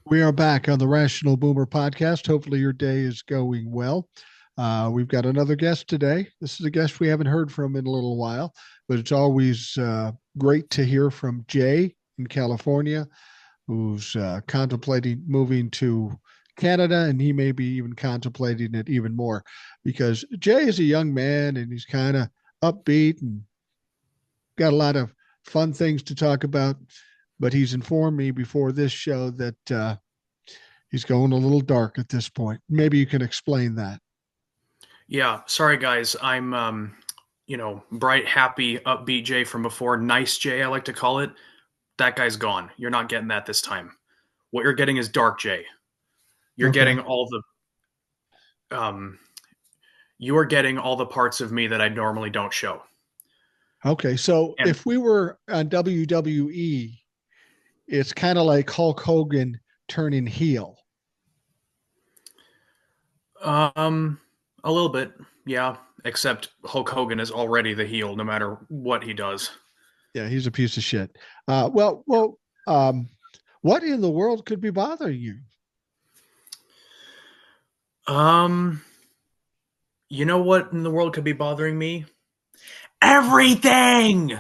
We are back on the Rational Boomer podcast. Hopefully, your day is going well. We've got another guest today. This is a guest we haven't heard from in a little while, but it's always great to hear from Jay in California, who's contemplating moving to Canada, and he may be even contemplating it even more because Jay is a young man and he's kind of upbeat and got a lot of fun things to talk about. But he's informed me before this show that he's going a little dark at this point. Maybe you can explain that. Yeah, sorry guys. I'm bright, happy, upbeat Jay from before. Nice Jay, I like to call it. That guy's gone. You're not getting that this time. What you're getting is dark Jay. You're Okay. getting all the you are getting all the parts of me that I normally don't show. Okay. So And if we were on WWE, it's kind of like Hulk Hogan turning heel. a little bit, yeah. Except Hulk Hogan is already the heel, no matter what he does. Yeah, he's a piece of shit. Well, what in the world could be bothering you? Um, you know what in the world could be bothering me? Everything.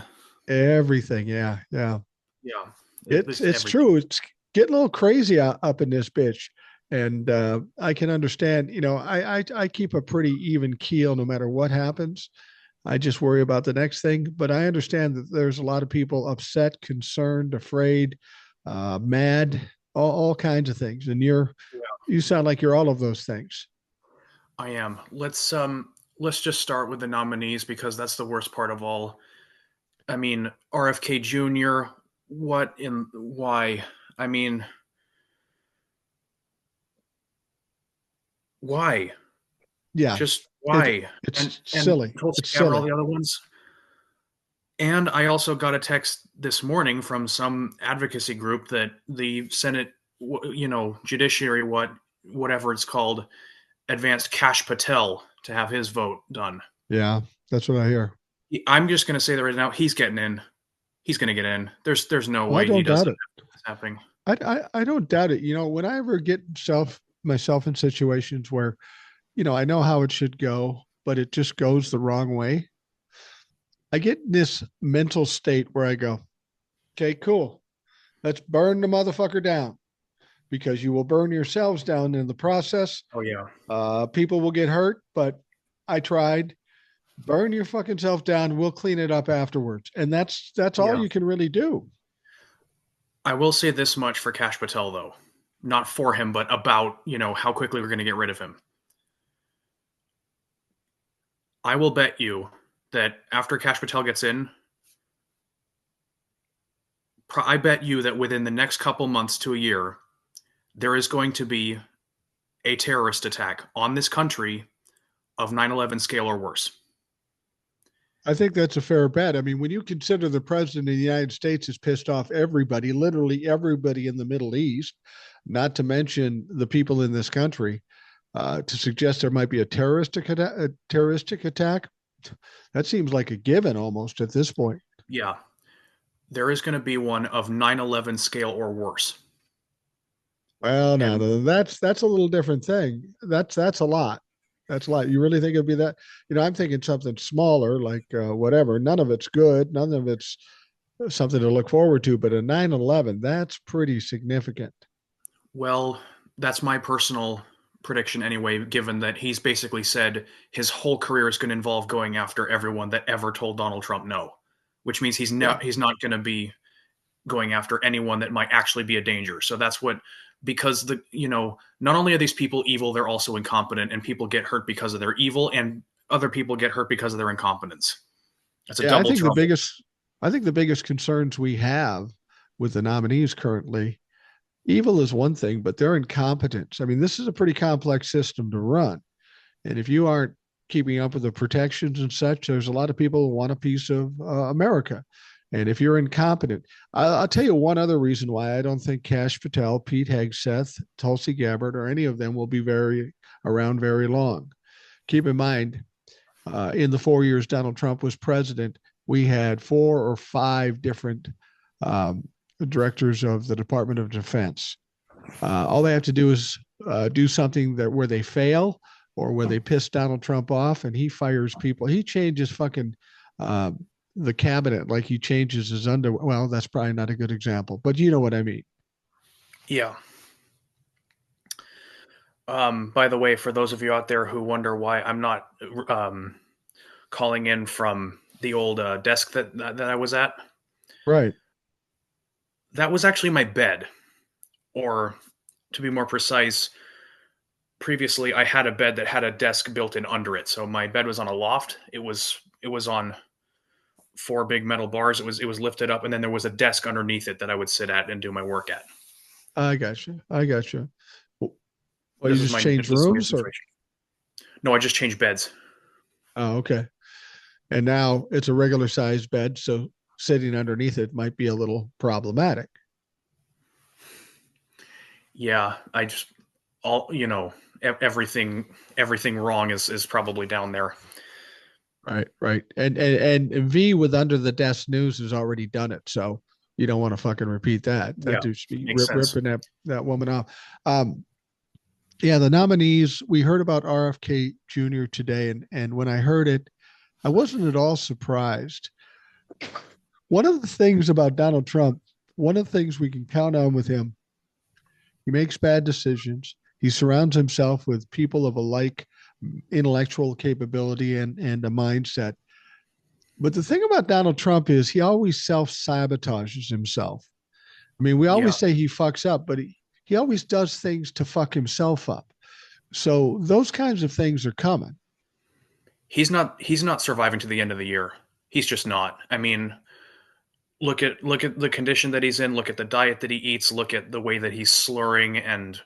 Everything. Yeah, yeah. Yeah, It's it's it's everything. true. It's getting a little crazy up in this bitch, and I can understand. I keep a pretty even keel no matter what happens. I just worry about the next thing. But I understand that there's a lot of people upset, concerned, afraid, mad, all kinds of things. And you sound like you're all of those things. I am. Let's just start with the nominees because that's the worst part of all. I mean, RFK Jr., what in why? I mean, why? Yeah, Just it why? And it's and silly. Tulsi It's Gabbard, all silly. the other ones. And I also got a text this morning from some advocacy group that the Senate, Judiciary, whatever it's called, advanced Cash Patel to have his vote done. Yeah, that's what I hear. I'm just going to say that right now, he's getting in. He's going to get in. There's no Well, I way he don't doubt doesn't it. have this happening. I don't doubt it. When I ever get myself in situations where I know how it should go, but it just goes the wrong way. I get in this mental state where I go, okay, cool. Let's burn the motherfucker down because you will burn yourselves down in the process. Oh yeah, People will get hurt, but I tried. Burn your fucking self down. We'll clean it up afterwards. And that's all yeah. you can really do. I will say this much for Cash Patel though, not for him, but about how quickly we're going to get rid of him. I will bet you that after Cash Patel gets in, I bet you that within the next couple months to a year, there is going to be a terrorist attack on this country of 9/11 scale or worse. I think that's a fair bet. I mean, when you consider the president of the United States has pissed off everybody, literally everybody in the Middle East, not to mention the people in this country, to suggest there might be a terroristic attack, that seems like a given almost at this point. Yeah, there is going to be one of 9/11 scale or worse. Well, now And that's a little different thing. That's a lot. That's a lot. You really think it'd be that? I'm thinking something smaller, like whatever. None of it's good. None of it's something to look forward to. But a 9/11, that's pretty significant. well, that's my personal prediction anyway, given that he's basically said his whole career is going to involve going after everyone that ever told Donald Trump no, which means Yeah. he's not going to be going after anyone that might actually be a danger. So that's what because not only are these people evil, they're also incompetent, and people get hurt because of their evil, and other people get hurt because of their incompetence. It's a Yeah, double trouble. I think the biggest concerns we have with the nominees currently, evil is one thing, but their incompetence. I mean, this is a pretty complex system to run. And if you aren't keeping up with the protections and such, there's a lot of people who want a piece of America. And if you're incompetent, I'll tell you one other reason why I don't think Cash Patel, Pete Hegseth, Tulsi Gabbard, or any of them will be around very long. Keep in mind, in the 4 years Donald Trump was president, we had 4 or 5 different um, directors of the Department of Defense. All they have to do is do something that where they fail or where they piss Donald Trump off, and he fires people. He changes fucking uh, the cabinet like he changes his under. Well, that's probably not a good example, but you know what I mean. Yeah. By the way, for those of you out there who wonder why I'm not calling in from the old desk that I was at, Right. that was actually my bed. Or to be more precise, previously I had a bed that had a desk built in under it. So my bed was on a loft. It was on four big metal bars. It was lifted up, and then there was a desk underneath it that I would sit at and do my work at. I got you. I got you. Well, you This is just my changed this is my rooms, or situation. No, I just changed beds. oh, okay. And now it's a regular sized bed, so sitting underneath it might be a little problematic. Yeah, I just all everything wrong is probably down there. Right, right. And V with under the desk news has already done it, so you don't want to fucking repeat that. That Yeah, dude should be makes sense. ripping that woman off. Yeah, the nominees. We heard about RFK Jr. today, and when I heard it, I wasn't at all surprised. One of the things about Donald Trump, one of the things we can count on with him, he makes bad decisions. He surrounds himself with people of a like intellectual capability and a mindset. But the thing about Donald Trump is he always self sabotages himself. I mean, we Yeah, always say he fucks up, but he always does things to fuck himself up. So those kinds of things are coming. he's not surviving to the end of the year. He's just not. I mean, look at the condition that he's in. Look at the diet that he eats. Look at the way that he's slurring and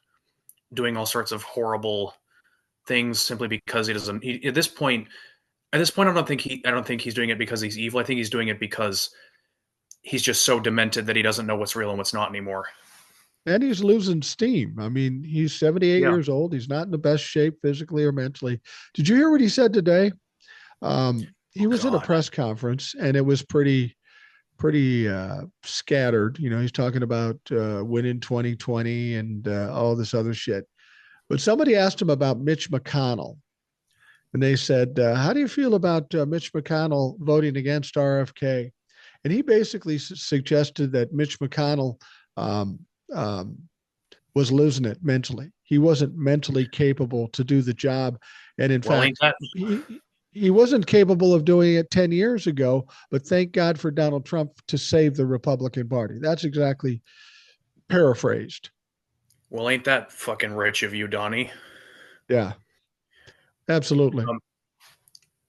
doing all sorts of horrible things simply because he doesn't. At this point, I don't think he's doing it because he's evil. I think he's doing it because he's just so demented that he doesn't know what's real and what's not anymore. And he's losing steam. I mean, he's 78 Yeah. years old. He's not in the best shape physically or mentally. Did you hear what he said today? He Oh was at a God. press conference and it was pretty scattered. You know, he's talking about winning 2020 and all this other shit. But somebody asked him about Mitch McConnell, and they said, "How do you feel about Mitch McConnell voting against RFK?" And he basically suggested that Mitch McConnell um, um, was losing it mentally. He wasn't mentally capable to do the job, and in Well, ain't fact, that he wasn't capable of doing it 10 years ago. But thank God for Donald Trump to save the Republican Party. That's exactly paraphrased. well, ain't that fucking rich of you, Donnie? Yeah, absolutely. Um,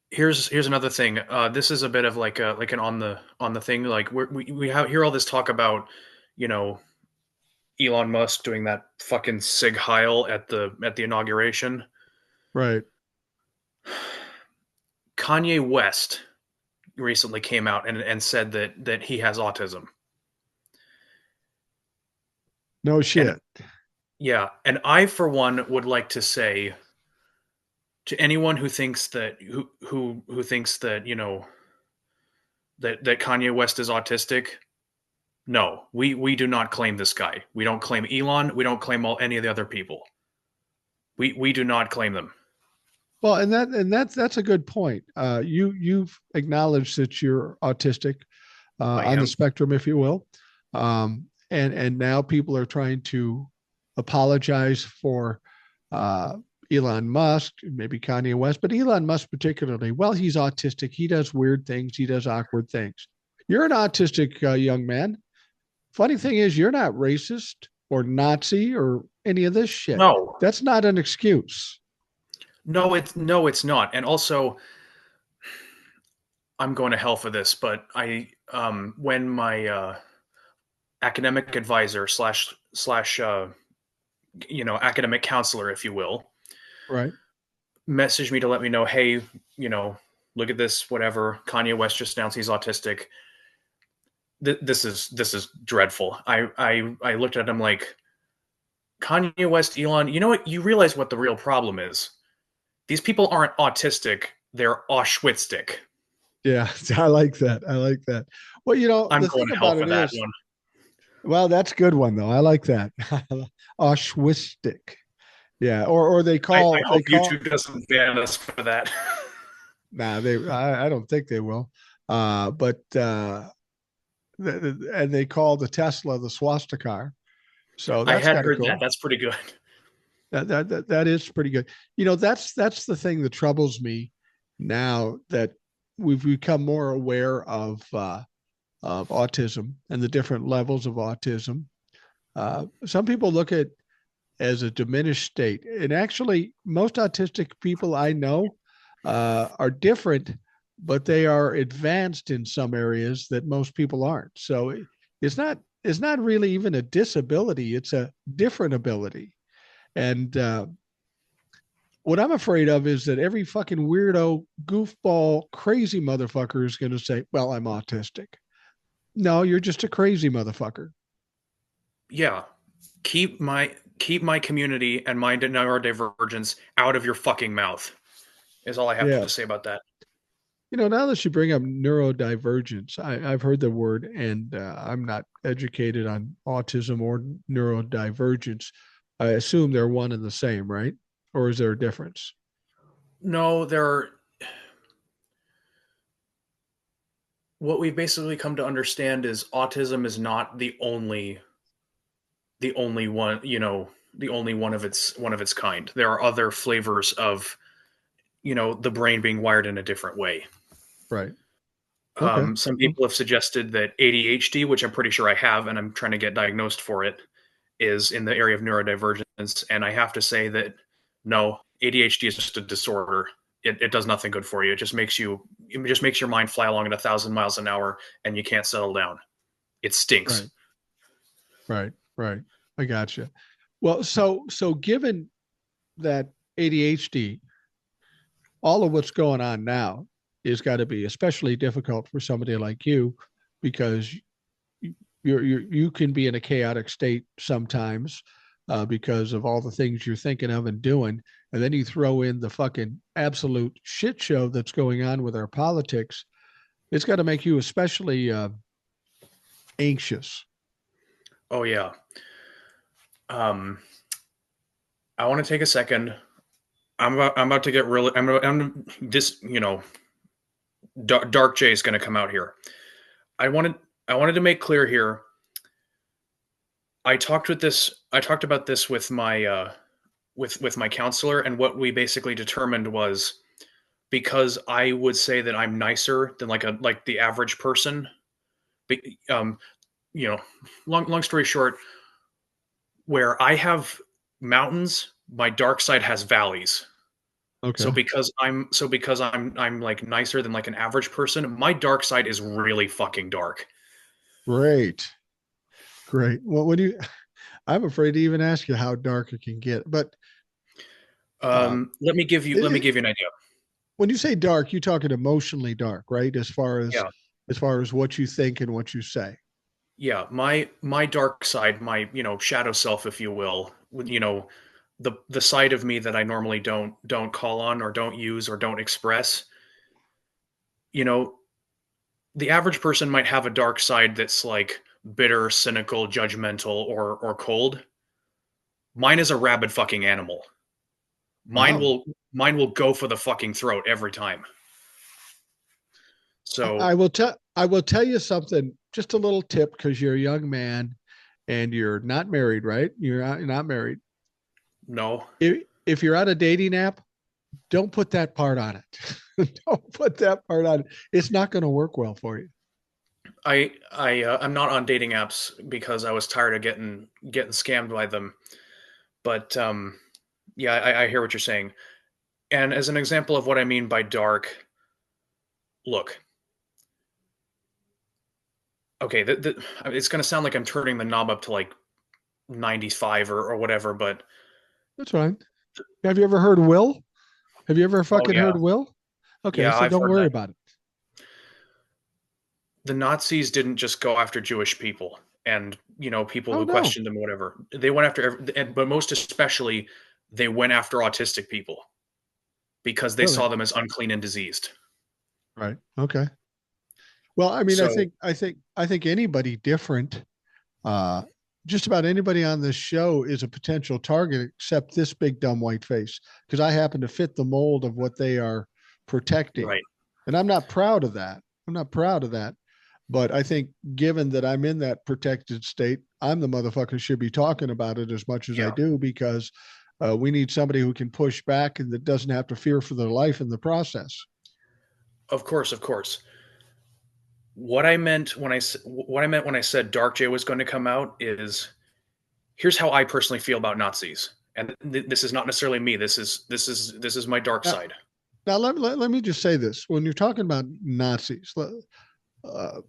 here's another thing. This is a bit of like an on the thing. Like we have hear all this talk about, you know, Elon Musk doing that fucking Sig Heil at the inauguration. Right. Kanye West recently came out and said that he has autism. No And shit. yeah, and I for one would like to say to anyone who thinks that that Kanye West is autistic, no, we do not claim this guy. We don't claim Elon. We don't claim any of the other people. We do not claim them. Well, that's a good point. You've acknowledged that you're autistic I on the am. spectrum, if you will, and now people are trying to apologize for uh, Elon Musk, maybe Kanye West, but Elon Musk particularly. Well, he's autistic. He does weird things. He does awkward things. You're an autistic young man. Funny thing is, you're not racist or Nazi or any of this shit. No, That's not an excuse. no, it's not. And also, I'm going to hell for this, but when my academic advisor slash academic counselor, if you will, Right. messaged me to let me know, hey, look at this, whatever. Kanye West just announced he's autistic. This is dreadful. I looked at him like, Kanye West, Elon. You know what? You realize what the real problem is. These people aren't autistic. They're Yeah, I like that. I like that. Well, I'm the going thing to hell about for it that is, one. Well, that's a good one though. I like that. Auschwitzstic. Yeah. Or they I call hope YouTube doesn't ban us for that. nah, I don't think they will. But and they call the Tesla the swastika. So I that's had kind of heard that. cool. That's pretty good. That is pretty good. That's the thing that troubles me now that we've become more aware of autism and the different levels of autism. Some people look at as a diminished state, and actually, most autistic people I know are different, but they are advanced in some areas that most people aren't. So it's not really even a disability; it's a different ability. And what I'm afraid of is that every fucking weirdo, goofball, crazy motherfucker is going to say, "Well, I'm autistic." No, you're just a crazy motherfucker. Yeah, keep my community and my neurodivergence out of your fucking mouth. Is all I have Yeah. to say about that. Now that you bring up neurodivergence, I've heard the word, and I'm not educated on autism or neurodivergence. I assume they're one and the same, right? Or is there a difference? No, what we've basically come to understand is autism is not the only one, the only one of its kind. There are other flavors of, the brain being wired in a different way. Right. Okay. Some people have suggested that ADHD, which I'm pretty sure I have, and I'm trying to get diagnosed for it, is in the area of neurodivergence. And I have to say that no, ADHD is just a disorder. It does nothing good for you. It just makes your mind fly along at 1,000 miles an hour, and you can't settle down. It Right. stinks. Right. Right. I gotcha. Well, so given that ADHD, all of what's going on now is got to be especially difficult for somebody like you because you can be in a chaotic state sometimes because of all the things you're thinking of and doing, and then you throw in the fucking absolute shit show that's going on with our politics. It's got to make you especially anxious. Oh yeah. Um, I want to take a second. I'm about to get really. I'm just Dark J is going to come out here. I wanted I wanted to make clear here. I talked about this with my with my counselor, and what we basically determined was because I would say that I'm nicer than like the average person. Be, you know, long story short, where I have mountains, my dark side has valleys. Okay. So because I'm like nicer than like an average person, my dark side is really fucking dark. Great. Great. Well, when you, I'm afraid to even ask you how dark it can get. But Let me it, give you an idea. when you say dark, you're talking emotionally dark, right? Yeah. As far as what you think and what you say. Yeah, my dark side, my, shadow self, if you will, the side of me that I normally don't call on or don't use or don't express, you know, the average person might have a dark side that's like bitter, cynical, judgmental, or cold. Mine is a rabid fucking animal. Mine Wow. will mine will go for the fucking throat every time. So, I will tell you something, just a little tip because you're a young man and you're not married, right? You're not married. no. If you're on a dating app, don't put that part on it. Don't put that part on it. It's not going to work well for you. I'm not on dating apps because I was tired of getting scammed by them. But yeah, I hear what you're saying. And as an example of what I mean by dark, look, okay, it's going to sound like I'm turning the knob up to like 95 or whatever, but That's fine. Have you ever heard Will? Have you ever oh fucking yeah, heard Will? Okay, yeah, so I've don't heard worry that. about it. The Nazis didn't just go after Jewish people and people Oh who no, questioned them, or whatever. They went after, but most especially, they went after autistic people because they really? saw them as unclean and diseased. Right. Okay. Well, I mean, So I think anybody different Uh, just about anybody on this show is a potential target except this big dumb white face because I happen to fit the mold of what they are protecting. Right. And I'm not proud of that. I'm not proud of that. But I think given that I'm in that protected state, I'm the motherfucker who should be talking about it as much as I Yeah. do because we need somebody who can push back and that doesn't have to fear for their life in the process. Of course, of course. What I meant when I said Dark J was going to come out is here's how I personally feel about Nazis. And this is not necessarily me. This is my dark Now, side. let me just say this: when you're talking about Nazis,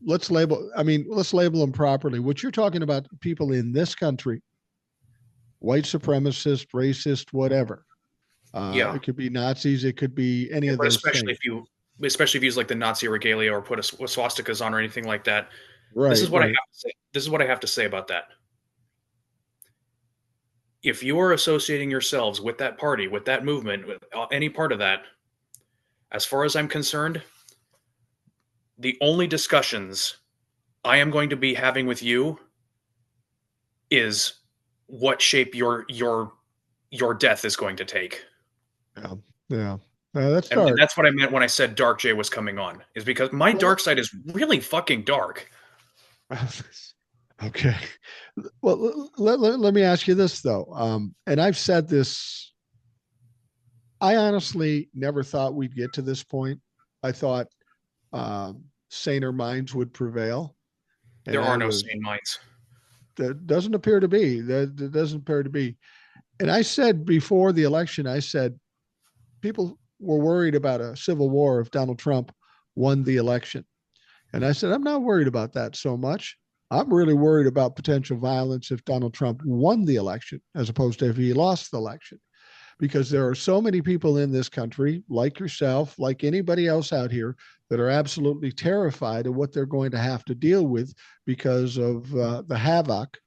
let's label them properly. What you're talking about, people in this country, white supremacist, racist, whatever. Yeah. It could be Nazis. It could be any Yeah, of but those things. especially if you use like the Nazi regalia or put swastikas on or anything like that. This Right, is what I have right. to say. This is what I have to say about that. If you are associating yourselves with that party, with that movement, with any part of that, as far as I'm concerned, the only discussions I am going to be having with you is what shape your death is going to take. Yeah, yeah. That's And dark. that's what I meant when I said Dark J was coming on, is because my Well, dark side is really fucking dark. okay. Well, let me ask you this though. And I've said this. I honestly never thought we'd get to this point. I thought saner minds would prevail, and There I are no was. sane minds. That doesn't appear to be. That doesn't appear to be. And I said before the election, I said people were worried about a civil war if Donald Trump won the election. And I said, I'm not worried about that so much. I'm really worried about potential violence if Donald Trump won the election, as opposed to if he lost the election. Because there are so many people in this country, like yourself, like anybody else out here, that are absolutely terrified of what they're going to have to deal with because of the havoc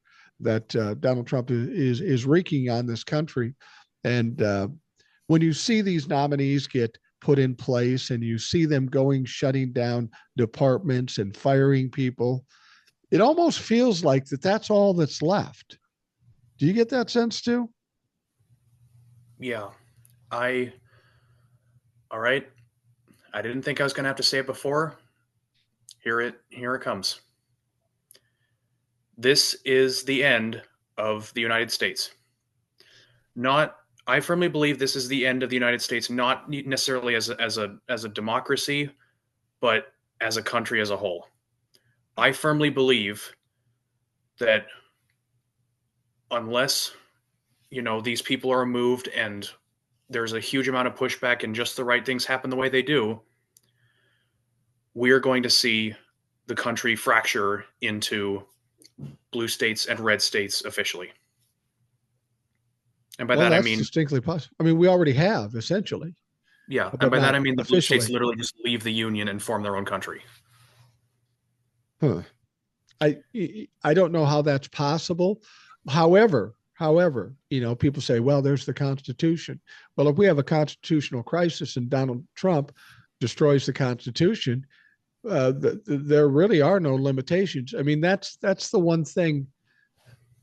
that Donald Trump is wreaking on this country. And when you see these nominees get put in place and you see them going shutting down departments and firing people, it almost feels like that's all that's left. Do you get that sense too? Yeah. I All right. I didn't think I was going to have to say it before. Here it comes. This is the end of the United States. Not I firmly believe this is the end of the United States, not necessarily as a democracy, but as a country as a whole. I firmly believe that unless these people are removed and there's a huge amount of pushback and just the right things happen the way they do, we're going to see the country fracture into blue states and red states officially. And by Well, that I that's mean, distinctly possible. I mean, we already have essentially, yeah, and but by that not I mean the blue states officially. literally just leave the union and form their own country. Huh. I I don't know how that's possible. However, people say, well, there's the Constitution. Well, if we have a constitutional crisis and Donald Trump destroys the Constitution, there really are no limitations. I mean, that's the one thing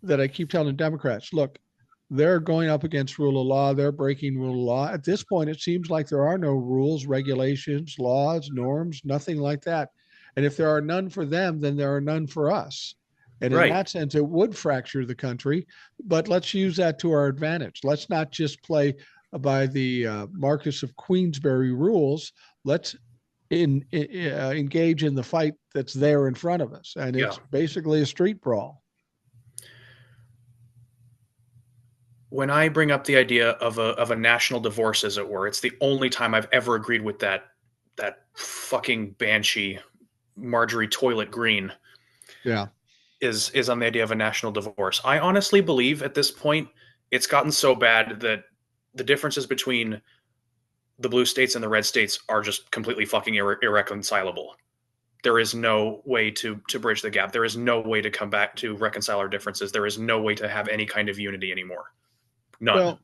that I keep telling Democrats. Look, they're going up against rule of law. They're breaking rule of law. At this point, it seems like there are no rules, regulations, laws, norms, nothing like that. And if there are none for them, then there are none for us. And in Right. that sense, it would fracture the country. But let's use that to our advantage. Let's not just play by the Marcus of Queensberry rules. Let's engage in the fight that's there in front of us. And Yeah. it's basically a street brawl. When I bring up the idea of a national divorce, as it were, it's the only time I've ever agreed with that fucking banshee, Marjorie Toilet Green, Yeah. is on the idea of a national divorce. I honestly believe at this point it's gotten so bad that the differences between the blue states and the red states are just completely fucking irreconcilable. There is no way to bridge the gap. There is no way to come back to reconcile our differences. There is no way to have any kind of unity anymore. None. Well,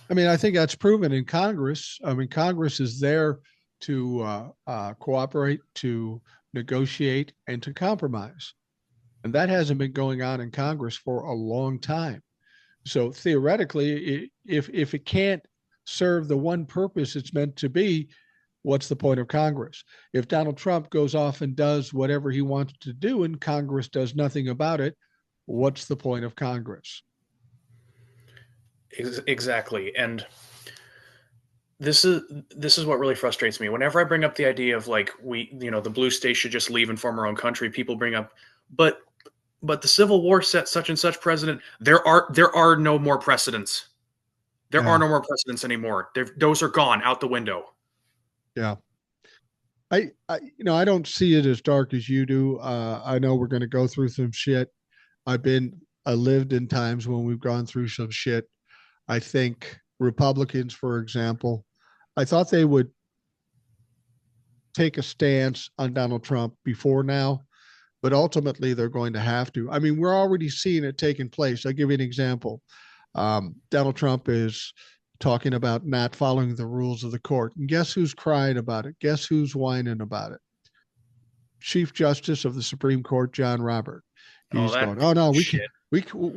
I mean, I think that's proven in Congress. I mean, Congress is there to cooperate, to negotiate, and to compromise. And that hasn't been going on in Congress for a long time. So theoretically, if it can't serve the one purpose it's meant to be, what's the point of Congress? If Donald Trump goes off and does whatever he wants to do and Congress does nothing about it, what's the point of Congress? Exactly. And this is what really frustrates me. Whenever I bring up the idea of like the blue states should just leave and form our own country, people bring up, but the Civil War set such and such precedent. There are no more precedents. There are Yeah, no more precedents anymore. Those are gone out the window. yeah. I don't see it as dark as you do. I know we're going to go through some shit. I lived in times when we've gone through some shit. I think Republicans, for example, I thought they would take a stance on Donald Trump before now, but ultimately they're going to have to. I mean, we're already seeing it taking place. I'll give you an example. Donald Trump is talking about not following the rules of the court. And guess who's crying about it? Guess who's whining about it? Chief Justice of the Supreme Court, John Robert. Oh, He's that going, oh piece no, of shit.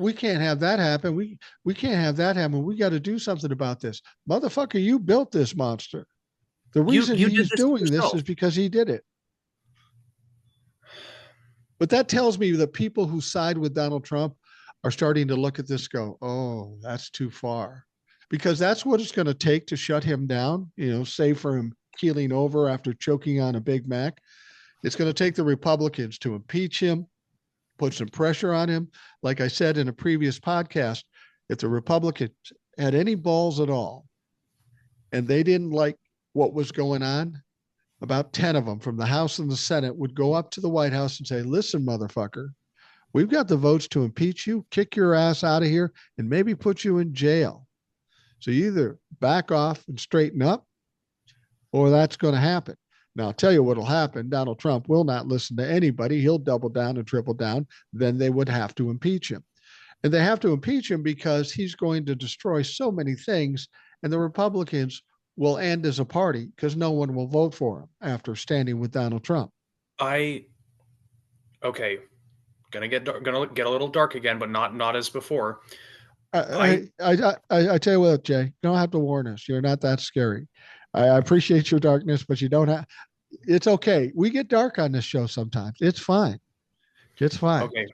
we can't have that happen. We can't have that happen. We got to do something about this, motherfucker. You built this monster. The reason You did he's this to doing this yourself. is because he did it. But that tells me that people who side with Donald Trump are starting to look at this, go, oh, that's too far, because that's what it's going to take to shut him down. Say for him keeling over after choking on a Big Mac. It's going to take the Republicans to impeach him, put some pressure on him. Like I said in a previous podcast, if the Republicans had any balls at all and they didn't like what was going on, about 10 of them from the House and the Senate would go up to the White House and say, listen, motherfucker, we've got the votes to impeach you, kick your ass out of here, and maybe put you in jail. So you either back off and straighten up, or that's going to happen. Now, I'll tell you what will happen. Donald Trump will not listen to anybody. He'll double down and triple down. Then they would have to impeach him. And they have to impeach him because he's going to destroy so many things. And the Republicans will end as a party because no one will vote for him after standing with Donald Trump. I okay. Gonna get a little dark again, but not as before. I I tell you what, Jay, you don't have to warn us. You're not that scary. I appreciate your darkness, but you don't have. It's okay. We get dark on this show sometimes. It's fine. It's fine. okay.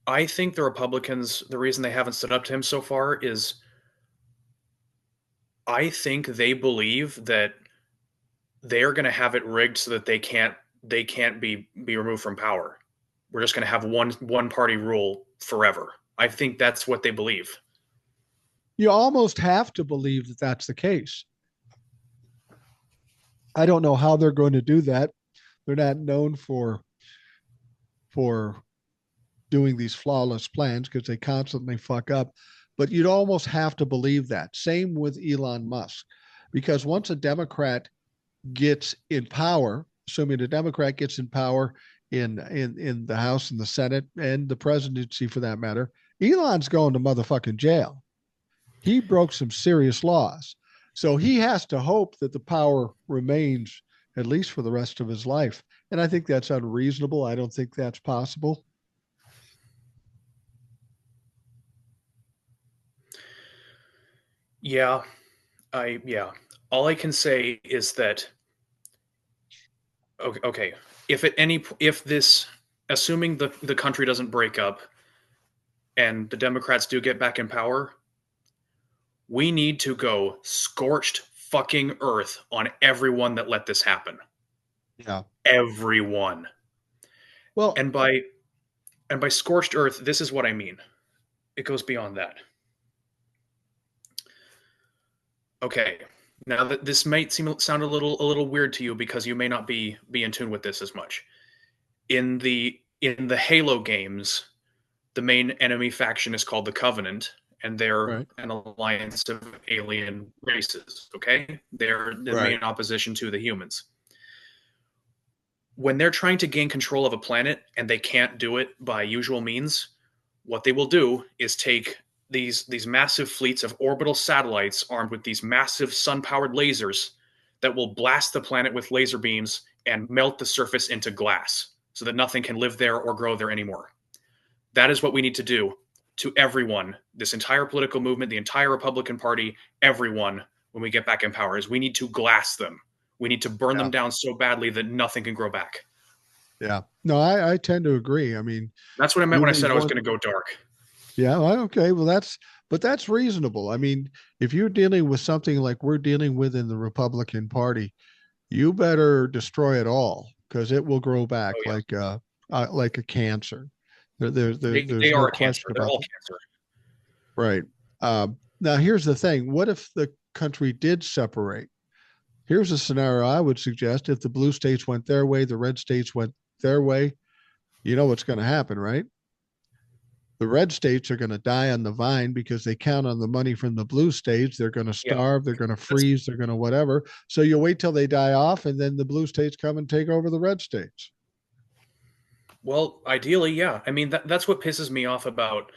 I think the Republicans, the reason they haven't stood up to him so far is I think they believe that they're going to have it rigged so that they can't be removed from power. We're just going to have one party rule forever. I think that's what they believe. You almost have to believe that that's the case. I don't know how they're going to do that. They're not known for doing these flawless plans because they constantly fuck up. But you'd almost have to believe that. Same with Elon Musk, because once a Democrat gets in power, assuming a Democrat gets in power in the House and the Senate and the presidency for that matter, Elon's going to motherfucking jail. He broke some serious laws. So he has to hope that the power remains at least for the rest of his life. And I think that's unreasonable. I don't think that's possible. Yeah, yeah. All I can say is that okay, if this, assuming the country doesn't break up and the Democrats do get back in power, we need to go scorched fucking earth on everyone that let this happen. Yeah. Everyone. Well, And by scorched earth, this is what I mean. It goes beyond that. Okay. Now that this might sound a little weird to you because you may not be in tune with this as much. In the Halo games, the main enemy faction is called the Covenant, and they're right, an alliance of alien races. Okay, they're the right. main opposition to the humans. When they're trying to gain control of a planet and they can't do it by usual means, what they will do is take these massive fleets of orbital satellites armed with these massive sun-powered lasers that will blast the planet with laser beams and melt the surface into glass so that nothing can live there or grow there anymore. That is what we need to do to everyone, this entire political movement, the entire Republican Party, everyone, when we get back in power, is we need to glass them. We need to burn Yeah. them down so badly that nothing can grow back. Yeah. No, I tend to agree. I mean, That's what I meant you when I leave said I was one. going to go dark. Yeah. Well, okay. Well, but that's reasonable. I mean, if you're dealing with something like we're dealing with in the Republican Party, you better destroy it all because it will grow back Oh yeah, like a cancer. they There's are no a cancer. question They're about all that. cancer. Right. Now, here's the thing. What if the country did separate? Here's a scenario I would suggest. If the blue states went their way, the red states went their way, you know what's going to happen, right? The red states are going to die on the vine because they count on the money from the blue states. They're going to Yeah, starve, they're going to that's freeze, they're going to whatever. So you wait till they die off, and then the blue states come and take over the red states. well, ideally, yeah. I mean, that's what pisses me off about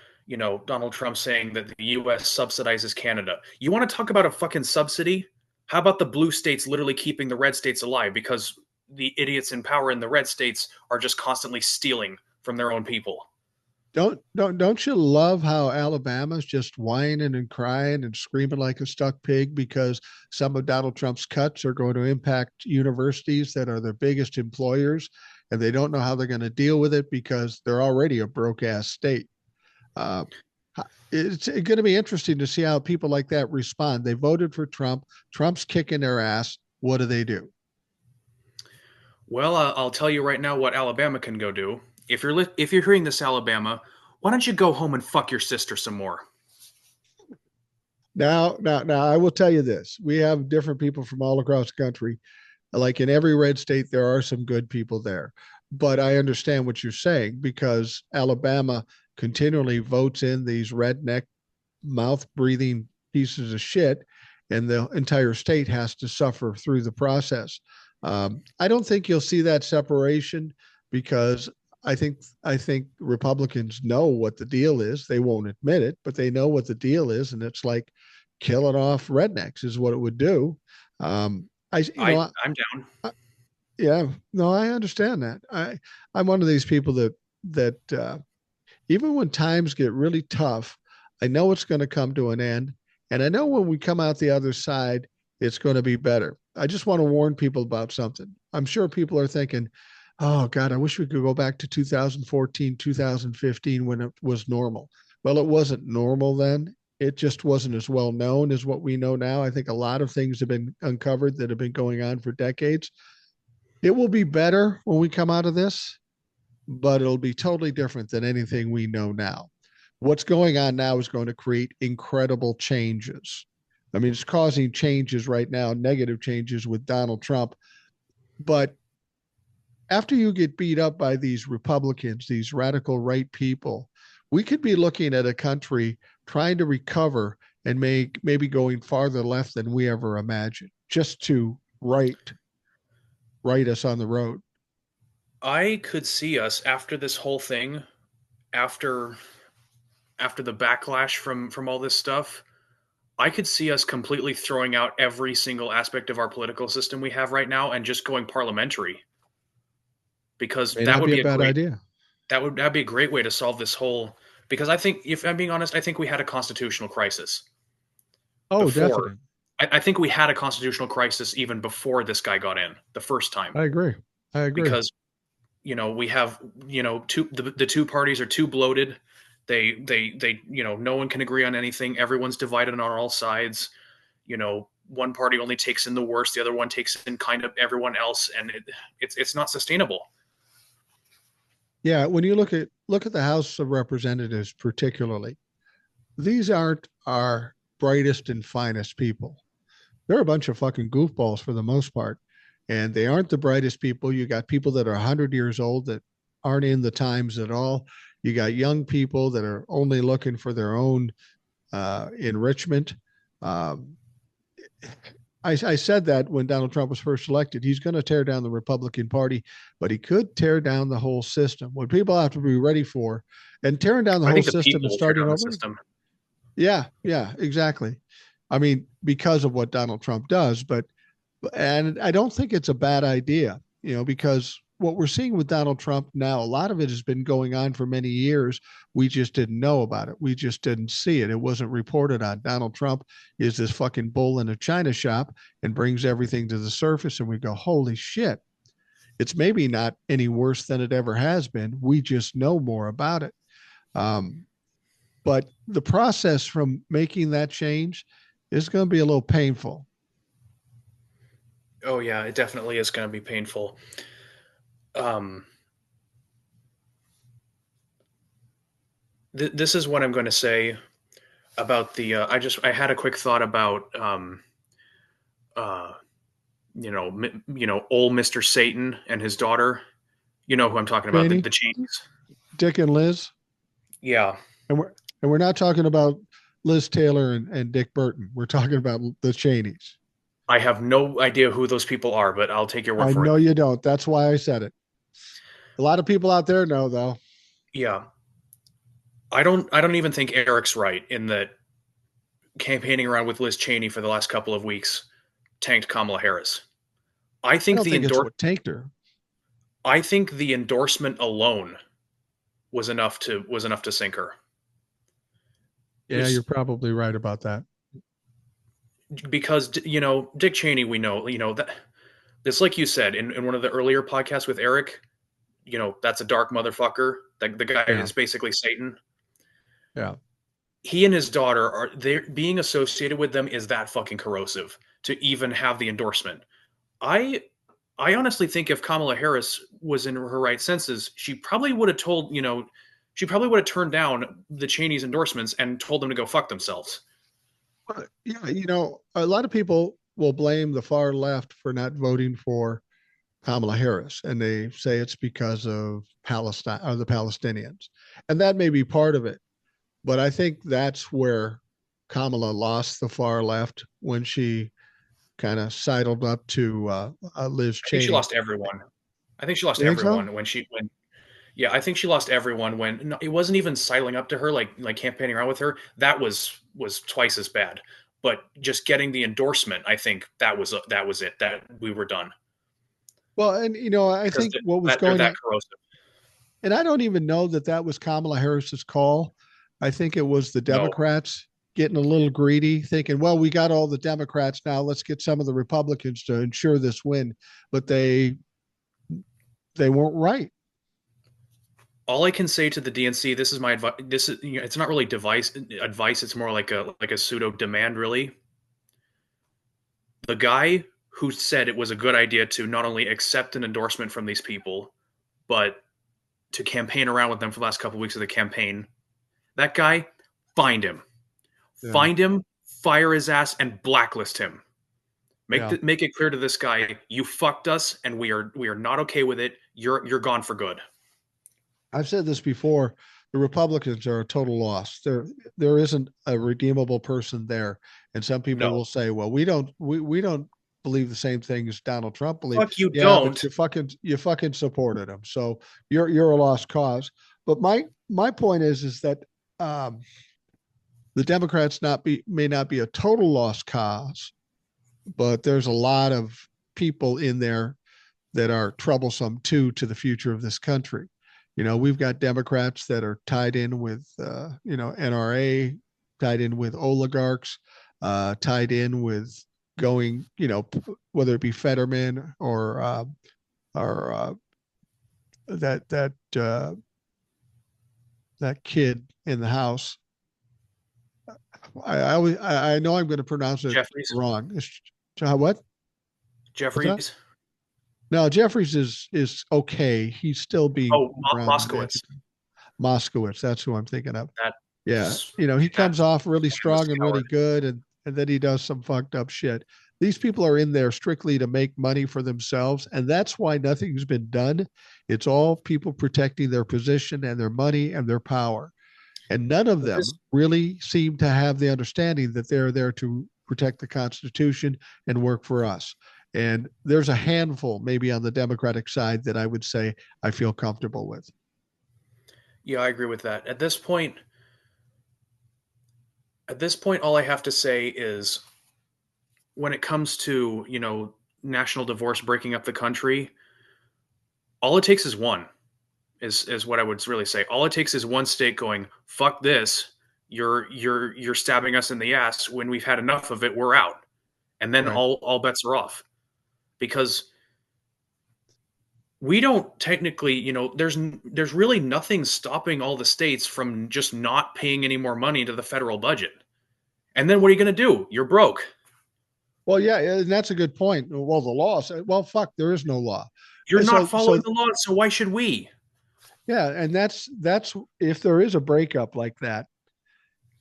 Donald Trump saying that the U.S. subsidizes Canada. You want to talk about a fucking subsidy? How about the blue states literally keeping the red states alive because the idiots in power in the red states are just constantly stealing from their own people? Don't you love how Alabama's just whining and crying and screaming like a stuck pig because some of Donald Trump's cuts are going to impact universities that are their biggest employers, and they don't know how they're going to deal with it because they're already a broke ass state. Uh, it's going to be interesting to see how people like that respond. They voted for Trump. Trump's kicking their ass. What do they do? Well, I'll tell you right now what Alabama can go do. If you're hearing this, Alabama, why don't you go home and fuck your sister some more? Now, I will tell you this: we have different people from all across the country. Like in every red state, there are some good people there. But I understand what you're saying because Alabama continually votes in these redneck, mouth breathing pieces of shit, and the entire state has to suffer through the process. I don't think you'll see that separation because I think Republicans know what the deal is. They won't admit it, but they know what the deal is, and it's like killing off rednecks is what it would do. I you know I'm down. yeah, no, I understand that. I'm one of these people that even when times get really tough, I know it's going to come to an end, and I know when we come out the other side, it's going to be better. I just want to warn people about something. I'm sure people are thinking, "Oh God, I wish we could go back to 2014, 2015 when it was normal." Well, it wasn't normal then. It just wasn't as well known as what we know now. I think a lot of things have been uncovered that have been going on for decades. It will be better when we come out of this, but it'll be totally different than anything we know now. What's going on now is going to create incredible changes. I mean, it's causing changes right now, negative changes with Donald Trump. But after you get beat up by these Republicans, these radical right people, we could be looking at a country trying to recover and maybe going farther left than we ever imagined, just to right us on the road. I could see us after this whole thing, after the backlash from all this stuff. I could see us completely throwing out every single aspect of our political system we have right now and just going parliamentary because May not be a bad idea. that'd be a great way to solve this whole. Because I think, if I'm being honest, I think we had a constitutional crisis Oh, before. definitely. I think we had a constitutional crisis even before this guy got in the first time I agree. I agree. because we have the two parties are too bloated. They no one can agree on anything. Everyone's divided on all sides. One party only takes in the worst, the other one takes in kind of everyone else, and it's not sustainable. Yeah, when you look at the House of Representatives particularly, these aren't our brightest and finest people. They're a bunch of fucking goofballs for the most part, and they aren't the brightest people. You got people that are 100 years old that aren't in the times at all. You got young people that are only looking for their own enrichment. Um, I said that when Donald Trump was first elected, he's going to tear down the Republican Party, but he could tear down the whole system. What people have to be ready for, and tearing down the I whole think the system people and will tear starting down the over. system. Yeah, exactly. I mean, because of what Donald Trump does, and I don't think it's a bad idea, because what we're seeing with Donald Trump now, a lot of it has been going on for many years. We just didn't know about it. We just didn't see it. It wasn't reported on. Donald Trump is this fucking bull in a china shop and brings everything to the surface, and we go, holy shit. It's maybe not any worse than it ever has been. We just know more about it. Um, but the process from making that change is going to be a little painful. Oh yeah, it definitely is going to be painful. Um, this is what I'm going to say about the. I had a quick thought about uh, old Mister Satan and his daughter. You know who I'm talking about, Cheney, the Cheneys. Dick, and Liz, Yeah, and we're not talking about Liz Taylor and Dick Burton. We're talking about the Cheneys. I have no idea who those people are, but I'll take your word I for it. know you don't. That's why I said it. A lot of people out there know, though. Yeah, I don't even think Eric's right in that campaigning around with Liz Cheney for the last couple of weeks tanked Kamala Harris. I I think don't the think it's endor- what tanked her. I think the endorsement alone was enough to sink her. Yeah, you're It's probably right about that. because Dick Cheney, we know, that it's like you said in one of the earlier podcasts with Eric, that's a dark motherfucker. The guy Yeah, is basically Satan. yeah. He and his daughter are they being associated with them is that fucking corrosive to even have the endorsement. I I honestly think if Kamala Harris was in her right senses, she probably would have turned down the Cheney's endorsements and told them to go fuck themselves. Yeah, a lot of people will blame the far left for not voting for Kamala Harris, and they say it's because of Palestine or the Palestinians, and that may be part of it. But I think that's where Kamala lost the far left when she kind of sidled up to Liz I think she Cheney. lost everyone. I think she lost You think so? everyone when yeah, I think she lost everyone when no, it wasn't even sidling up to her like campaigning around with her. That was twice as bad. But just getting the endorsement, I think that was it. That we were done Well, and I because think what was they're going that on, corrosive. and I don't even know that that was Kamala Harris's call. I think it was the No, Democrats getting a little greedy, thinking, well, we got all the Democrats now. Let's get some of the Republicans to ensure this win. But they weren't right. all I can say to the DNC, this is my advice. This is it's not really advice. It's more like a pseudo demand, really. The guy who said it was a good idea to not only accept an endorsement from these people, but to campaign around with them for the last couple of weeks of the campaign. That guy, find him, Yeah. find him, fire his ass, and blacklist him. Yeah. Make it clear to this guy, you fucked us, and we are not okay with it. You're gone for good. I've said this before. The Republicans are a total loss. There isn't a redeemable person there. And some people No, will say, well, we don't believe the same thing as Donald Trump believed. fuck you, Yeah, but don't. you fucking supported him. So you're a lost cause. But my point is that um, the Democrats may not be a total lost cause, but there's a lot of people in there that are troublesome too to the future of this country. We've got Democrats that are tied in with NRA, tied in with oligarchs, tied in with going, whether it be Fetterman or that kid in the House. I know I'm going to pronounce it Jeffries, wrong. What? What's that? Jeffries. No, Jeffries is okay. He's still being Oh, grounded Moskowitz. ethically. Moskowitz, that's who I'm thinking of. That Yeah, he that comes off really was strong and coward. really good, and then he does some fucked up shit. These people are in there strictly to make money for themselves, and that's why nothing's been done. It's all people protecting their position and their money and their power. And none of But this them really seem to have the understanding that they're there to protect the Constitution and work for us. And there's a handful, maybe on the Democratic side, that I would say I feel comfortable with. Yeah, I agree with that. At this point, all I have to say is when it comes to, national divorce breaking up the country, All it takes is one, is what I would really say. All it takes is one state going, fuck this. You're stabbing us in the ass. When we've had enough of it, we're out. And then Right. all bets are off. Because we don't technically, there's really nothing stopping all the states from just not paying any more money to the federal budget. And then what are you going to do? You're broke. Well, yeah, and that's a good point. Well, the law said, well, fuck, there is no law. You're not So following the law, so why should we? yeah, and that's if there is a breakup like that,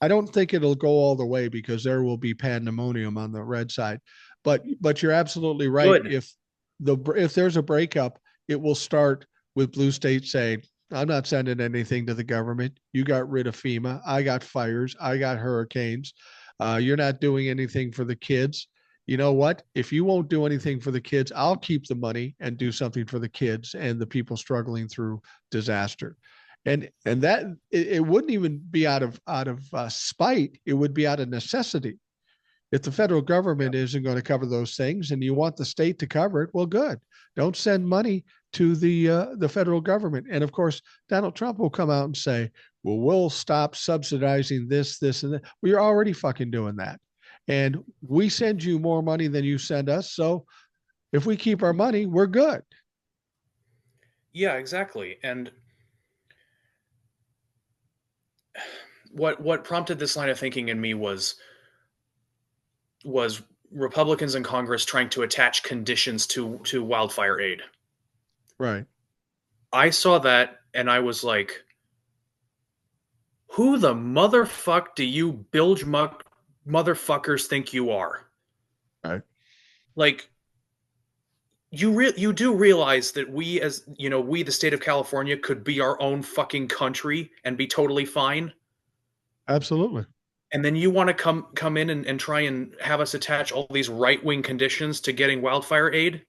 I don't think it'll go all the way because there will be pandemonium on the red side. But you're absolutely right. Good. If there's a breakup, it will start with blue states saying, "I'm not sending anything to the government. You got rid of FEMA. I got fires. I got hurricanes. You're not doing anything for the kids. You know what? If you won't do anything for the kids, I'll keep the money and do something for the kids and the people struggling through disaster." And that it wouldn't even be out of spite. It would be out of necessity. If the federal government isn't going to cover those things and you want the state to cover it, well, good. Don't send money to the federal government. And of course, Donald Trump will come out and say, "Well, we'll stop subsidizing this, and that." Well, you're already fucking doing that, and we send you more money than you send us. So if we keep our money, we're good. Yeah, exactly. And what prompted this line of thinking in me was Republicans in Congress trying to attach conditions to wildfire aid. Right. I saw that and I was like, who the motherfuck do you bilge motherfuckers think you are? Right. Like, you do realize that we, as we the state of California, could be our own fucking country and be totally fine. Absolutely. And then you want to come in and try and have us attach all these right-wing conditions to getting wildfire aid?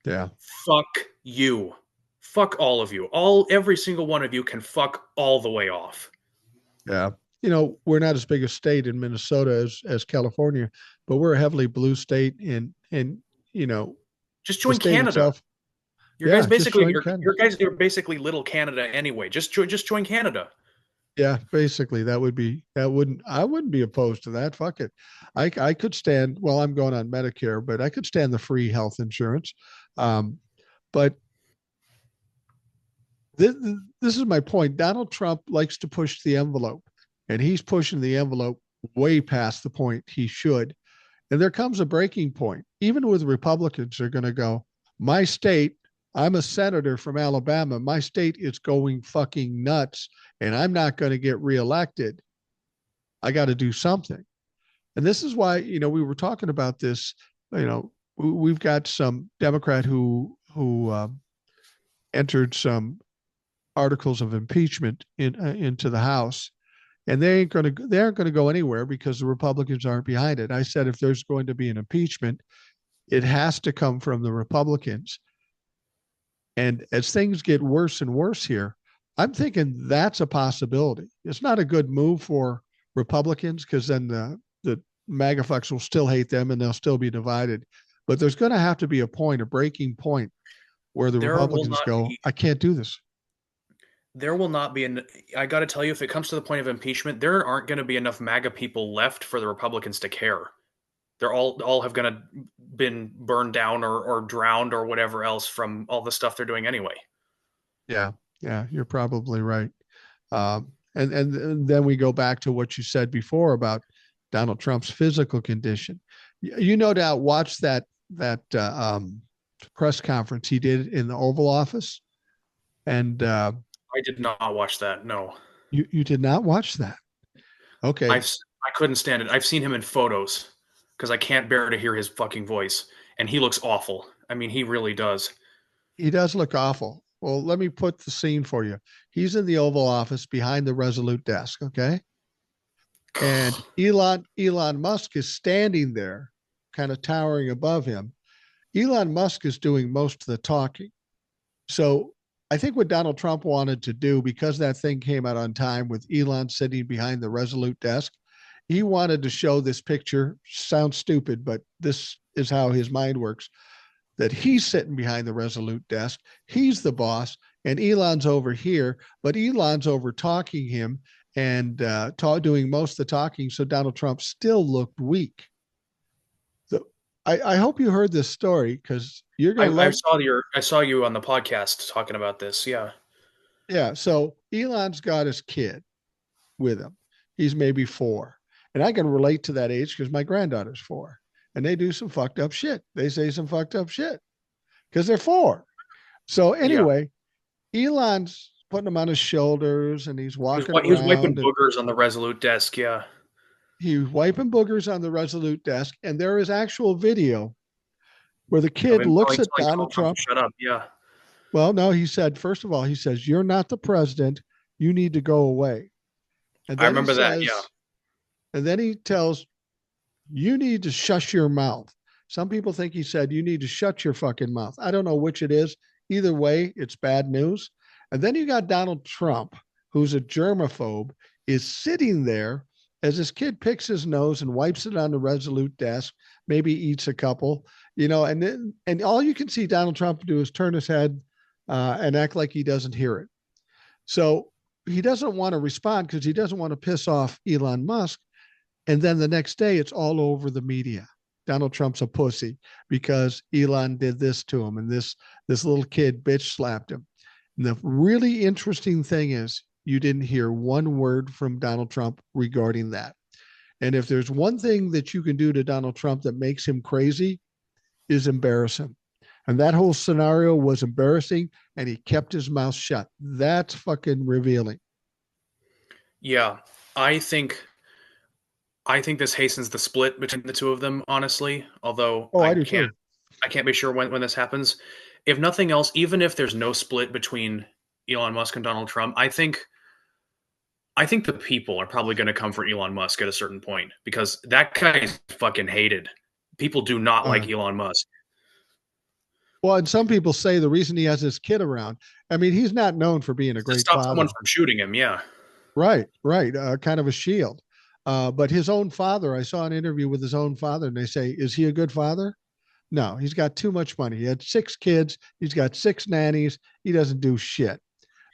Yeah. Fuck you. Fuck all of you. Every single one of you can fuck all the way off. Yeah. We're not as big a state in Minnesota as California, but we're a heavily blue state and Just the join state Canada. itself. Yeah, just join Canada. Your guys are basically little Canada anyway. Just join Canada. Yeah, basically I wouldn't be opposed to that. Fuck it. I could stand, well, I'm going on Medicare, but I could stand the free health insurance. But this is my point. Donald Trump likes to push the envelope, and he's pushing the envelope way past the point he should. And there comes a breaking point. Even with Republicans, they're going to go, my state, I'm a senator from Alabama. My state is going fucking nuts, and I'm not going to get reelected. I got to do something. And this is why, we were talking about this. We've got some Democrat who entered some articles of impeachment into the House, and they aren't going to go anywhere because the Republicans aren't behind it. I said if there's going to be an impeachment, it has to come from the Republicans. And as things get worse and worse here, I'm thinking that's a possibility. It's not a good move for Republicans because then the MAGA fucks will still hate them and they'll still be divided. But there's going to have to be a breaking point where the There will Republicans not go, be I can't do this. there will not be an I got to tell you, if it comes to the point of impeachment, there aren't going to be enough MAGA people left for the Republicans to care. They're all have going to been burned down or drowned or whatever else from all the stuff they're doing anyway. Yeah, yeah, you're probably right. And then we go back to what you said before about Donald Trump's physical condition. You no doubt watched that press conference he did in the Oval Office, and I did not watch that. No, you did not watch that. Okay, I couldn't stand it. I've seen him in photos because I can't bear to hear his fucking voice, and he looks awful. I mean, he really does. he does look awful. Well, let me put the scene for you. He's in the Oval Office behind the Resolute desk. Okay, and Elon Musk is standing there, kind of towering above him. Elon Musk is doing most of the talking. So I think what Donald Trump wanted to do, because that thing came out on time with Elon sitting behind the Resolute desk, he wanted to show this picture. Sounds stupid, but this is how his mind works. that he's sitting behind the Resolute desk. He's the boss, and Elon's over here, but Elon's over talking him and doing most of the talking. So Donald Trump still looked weak. So I hope you heard this story because you're going to I love. saw I saw you on the podcast talking about this. Yeah. Yeah. So Elon's got his kid with him. He's maybe 4. And I can relate to that age because my granddaughter's 4. And they do some fucked up shit. They say some fucked up shit because they're 4. So Yeah. anyway, Elon's putting him on his shoulders and he's walking He was wiping around and boogers on the Resolute desk. Yeah. he's wiping boogers on the Resolute desk. And there is actual video where the Of kid him looks telling, at telling Donald Donald Trump to Trump. shut up. Yeah. Well, no, he said, first of all, he says, "You're not the president. You need to go away." And I then he remember that. Yeah. says, and then he tells, "You need to shush your mouth." Some people think he said, "You need to shut your fucking mouth." I don't know which it is. Either way, it's bad news. And then you got Donald Trump, who's a germaphobe, is sitting there as this kid picks his nose and wipes it on the Resolute desk, maybe eats a couple, and all you can see Donald Trump do is turn his head and act like he doesn't hear it. So he doesn't want to respond because he doesn't want to piss off Elon Musk. And then the next day, it's all over the media. Donald Trump's a pussy because Elon did this to him, and this little kid bitch slapped him. And the really interesting thing is, you didn't hear one word from Donald Trump regarding that. And if there's one thing that you can do to Donald Trump that makes him crazy, is embarrass him. And that whole scenario was embarrassing, and he kept his mouth shut. That's fucking revealing. Yeah. I think I think this hastens the split between the two of them, honestly, although Oh, I do too. I can't be sure when this happens. If nothing else, even if there's no split between Elon Musk and Donald Trump, I think the people are probably going to come for Elon Musk at a certain point because that guy is fucking hated. People do not Uh, like Elon Musk. well, and some people say the reason he has his kid around, I mean, he's not known for being a It's to great stop someone father. from shooting him. Yeah. Right, right. Kind of a shield. But his own father, I saw an interview with his own father, and they say, is he a good father? No, he's got too much money. He had 6 kids. He's got 6 nannies. He doesn't do shit.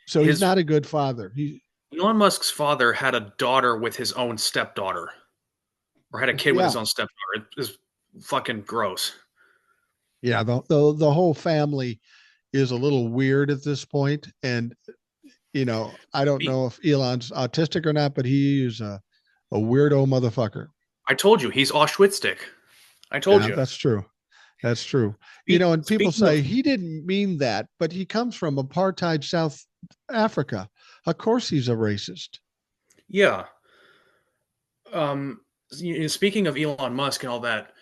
So he's His not a good father. Elon Musk's father had a daughter with his own stepdaughter, or had a kid with Yeah, his own stepdaughter. It is fucking gross. yeah. The whole family is a little weird at this point, and I don't He, know if Elon's autistic or not, but he is a weirdo motherfucker. I told you he's Auschwitzstic. I told Yeah, you. that's true. That's true. And people Speaking of say he didn't mean that, but he comes from apartheid South Africa. Of course, he's a racist. yeah, um, speaking of Elon Musk and all that,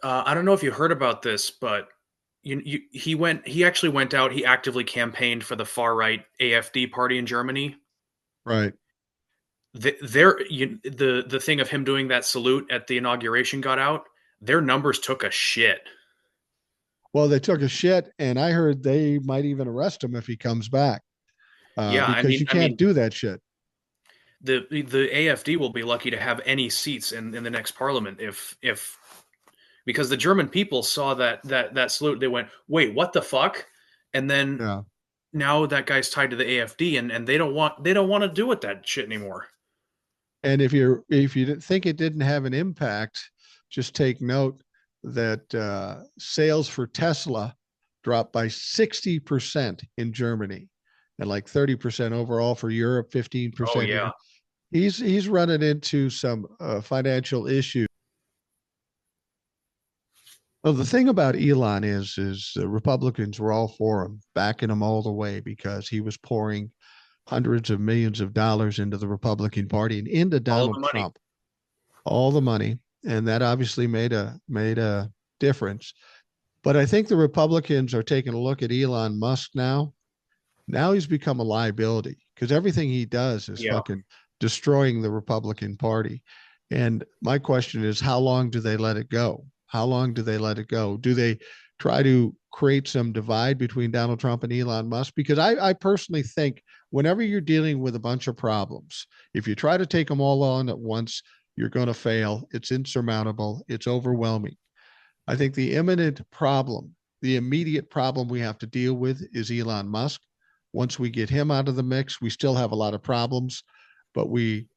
I don't know if you heard about this, but he actually went out. He actively campaigned for the far right AfD party in Germany. Right. The thing of him doing that salute at the inauguration got out. Their numbers took a shit. Well, they took a shit, and I heard they might even arrest him if he comes back Yeah, because you I can't mean, do that shit. the AfD will be lucky to have any seats in the next parliament if because the German people saw that salute, they went, "Wait, what the fuck?" And then Yeah. now that guy's tied to the AfD, and they don't want to do with that shit anymore. And if you didn't think it didn't have an impact, just take note that sales for Tesla dropped by 60% in Germany, and like 30% overall for Europe, Oh 15% yeah, here. He's running into some financial issues. Well, the thing about Elon is the Republicans were all for him, backing him all the way because he was pouring hundreds of millions of dollars into the Republican Party and into all the Donald money. Trump, all the money, and that obviously made a difference. But I think the Republicans are taking a look at Elon Musk now. Now he's become a liability because everything he does is Yeah, fucking destroying the Republican Party. And my question is, how long do they let it go? How long do they let it go? Do they try to create some divide between Donald Trump and Elon Musk? Because I personally think whenever you're dealing with a bunch of problems, if you try to take them all on at once, you're going to fail. It's insurmountable. It's overwhelming. I think the imminent problem the immediate problem we have to deal with is Elon Musk. Once we get him out of the mix, we still have a lot of problems, but we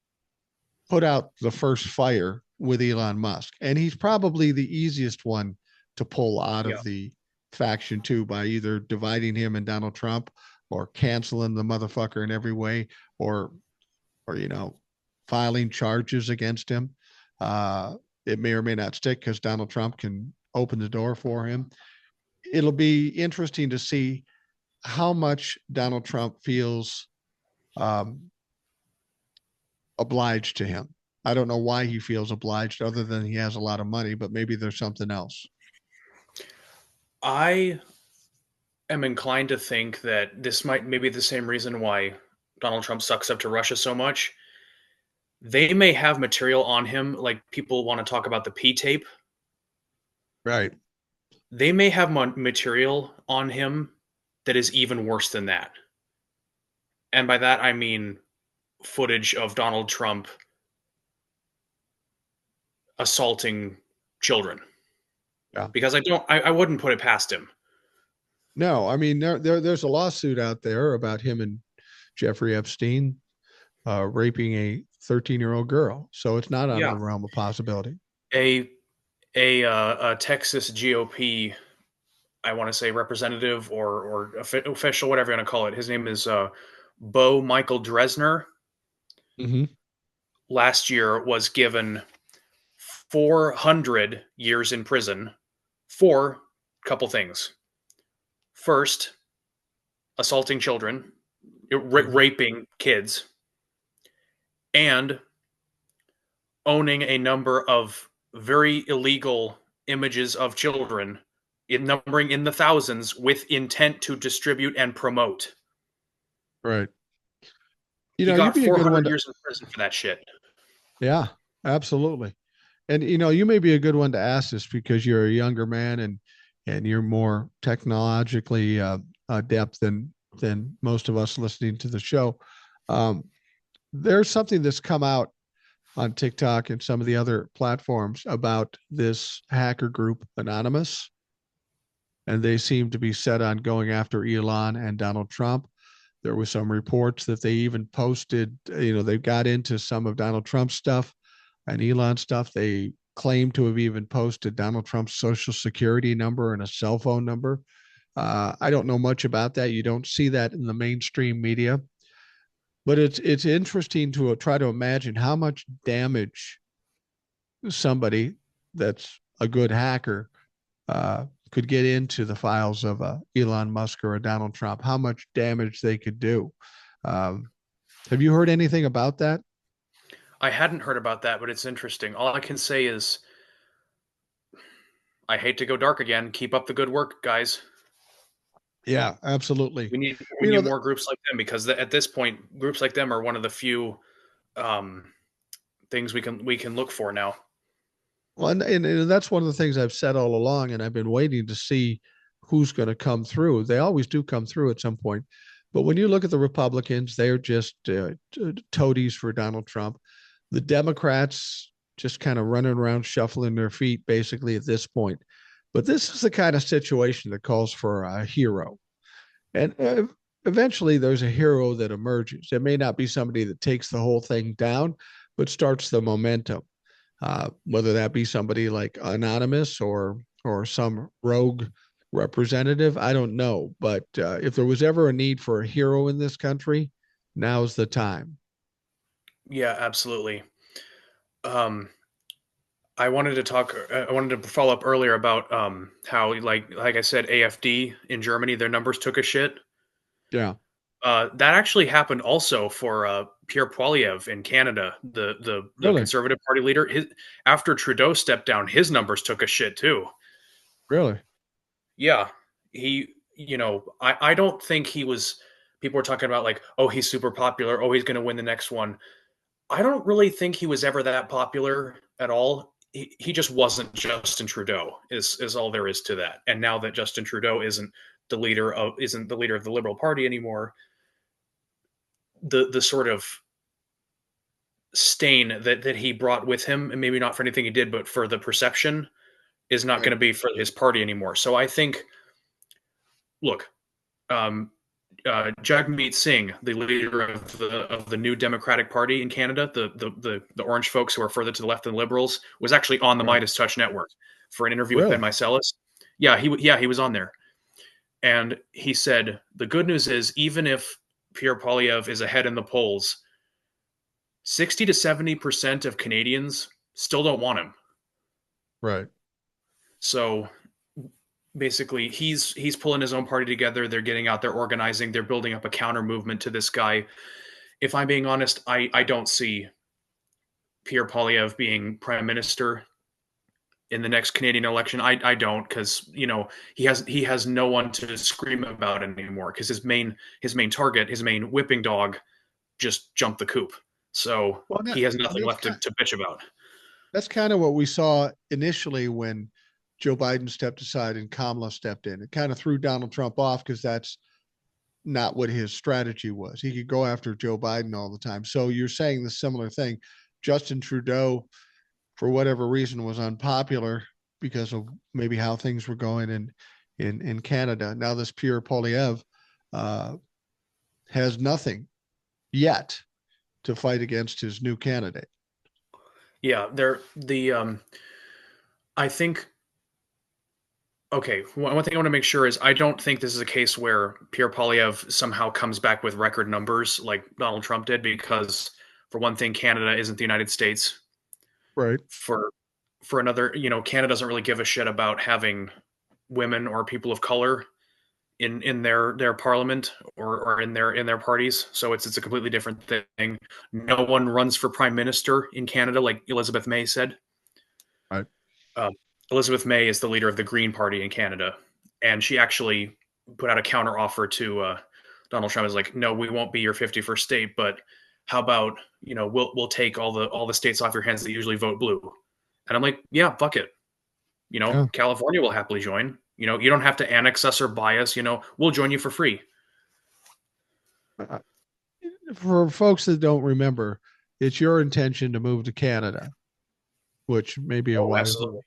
put out the first fire with Elon Musk. And he's probably the easiest one to pull out Yeah. of the faction too, by either dividing him and Donald Trump or canceling the motherfucker in every way, or filing charges against him. It may or may not stick because Donald Trump can open the door for him. It'll be interesting to see how much Donald Trump feels um, obliged to him. I don't know why he feels obliged other than he has a lot of money, but maybe there's something else. I am inclined to think that this might maybe the same reason why Donald Trump sucks up to Russia so much. They may have material on him, like people want to talk about the P tape. Right. They may have material on him that is even worse than that. And by that, I mean footage of Donald Trump assaulting children. Yeah. Because I wouldn't put it past him. No, I mean there's a lawsuit out there about him and Jeffrey Epstein raping a 13-year-old girl, so it's not out of Yeah. the realm of possibility. A a Texas GOP, I want to say representative or official, whatever you want to call it. His name is Bo Michael Dresner. Mm-hmm. Last year was given 400 years in prison for a couple things. First, assaulting children, Mm-hmm. raping kids, and owning a number of very illegal images of children, numbering in the thousands, with intent to distribute and promote. Right. He You'd got be a good one 400 to, years in prison for that shit. yeah, absolutely. And you may be a good one to ask this because you're a younger man and you're more technologically adept than most of us listening to the show. Um, there's something that's come out on TikTok and some of the other platforms about this hacker group Anonymous, and they seem to be set on going after Elon and Donald Trump. There was some reports that they even posted, they got into some of Donald Trump's stuff and Elon stuff. They claim to have even posted Donald Trump's social security number and a cell phone number. I don't know much about that. You don't see that in the mainstream media, but it's interesting to try to imagine how much damage somebody that's a good hacker could get into the files of Elon Musk or a Donald Trump, how much damage they could do. Um, have you heard anything about that? I hadn't heard about that, but it's interesting. All I can say is I hate to go dark again. Keep up the good work, guys. Yeah, absolutely. We You need know, more groups like them because at this point, groups like them are one of the few um, things we can look for now. well, and that's one of the things I've said all along, and I've been waiting to see who's going to come through. They always do come through at some point. But when you look at the Republicans, they're just toadies for Donald Trump. The Democrats just kind of running around shuffling their feet basically at this point. But this is the kind of situation that calls for a hero. And eventually there's a hero that emerges. It may not be somebody that takes the whole thing down, but starts the momentum. Whether that be somebody like Anonymous or some rogue representative, I don't know. But if there was ever a need for a hero in this country, now's the time. Yeah, absolutely. Um, I wanted to talk. I wanted to follow up earlier about how, like I said, AFD in Germany, their numbers took a shit. Yeah, That actually happened also for Pierre Poilievre in Canada, the really, Conservative Party leader. After Trudeau stepped down, his numbers took a shit too. really. Yeah, I don't think he was. People were talking about like, oh, he's super popular. Oh, he's going to win the next one. I don't really think he was ever that popular at all. He just wasn't Justin Trudeau. Is all there is to that. And now that Justin Trudeau isn't the leader of the Liberal Party anymore, the sort of stain that he brought with him, and maybe not for anything he did, but for the perception, is not going Right. to be for his party anymore. So I think look, um, Jagmeet Singh, the leader of the new Democratic Party in Canada, the orange folks who are further to the left than liberals, was actually on the Right. Midas Touch Network for an interview with Ben Really? Meiselas. Yeah, he was on there, and he said the good news is even if Pierre Poilievre is ahead in the polls, 60 to 70% of Canadians still don't want him. Right. So basically, he's pulling his own party together. They're getting out there, organizing. They're building up a counter movement to this guy. If I'm being honest, I don't see Pierre Poilievre being prime minister in the next Canadian election. I don't, because he has no one to scream about anymore, because his main target, his main whipping dog, just jumped the coop. So Well, he has nothing that's left kind to bitch about. that's kind of what we saw initially when Joe Biden stepped aside and Kamala stepped in. It kind of threw Donald Trump off because that's not what his strategy was. He could go after Joe Biden all the time. So you're saying the similar thing. Justin Trudeau, for whatever reason, was unpopular because of maybe how things were going in Canada. Now this Pierre Poilievre uh, has nothing yet to fight against his new candidate. Yeah, they're the I think okay, one thing I want to make sure is I don't think this is a case where Pierre Poilievre somehow comes back with record numbers like Donald Trump did, because for one thing, Canada isn't the United States. Right. For for another, Canada doesn't really give a shit about having women or people of color in their parliament or in their parties. So it's a completely different thing. No one runs for prime minister in Canada, like Elizabeth May said. Right. Uh, Elizabeth May is the leader of the Green Party in Canada, and she actually put out a counter offer to Donald Trump. Is like, no, we won't be your 51st state, but how about we'll take all the states off your hands that usually vote blue. And I'm like, yeah, fuck it. Yeah. California will happily join. You don't have to annex us or buy us. We'll join you for free. Uh, For folks that don't remember, it's your intention to move to Canada, which may be a Oh, wise absolutely. move.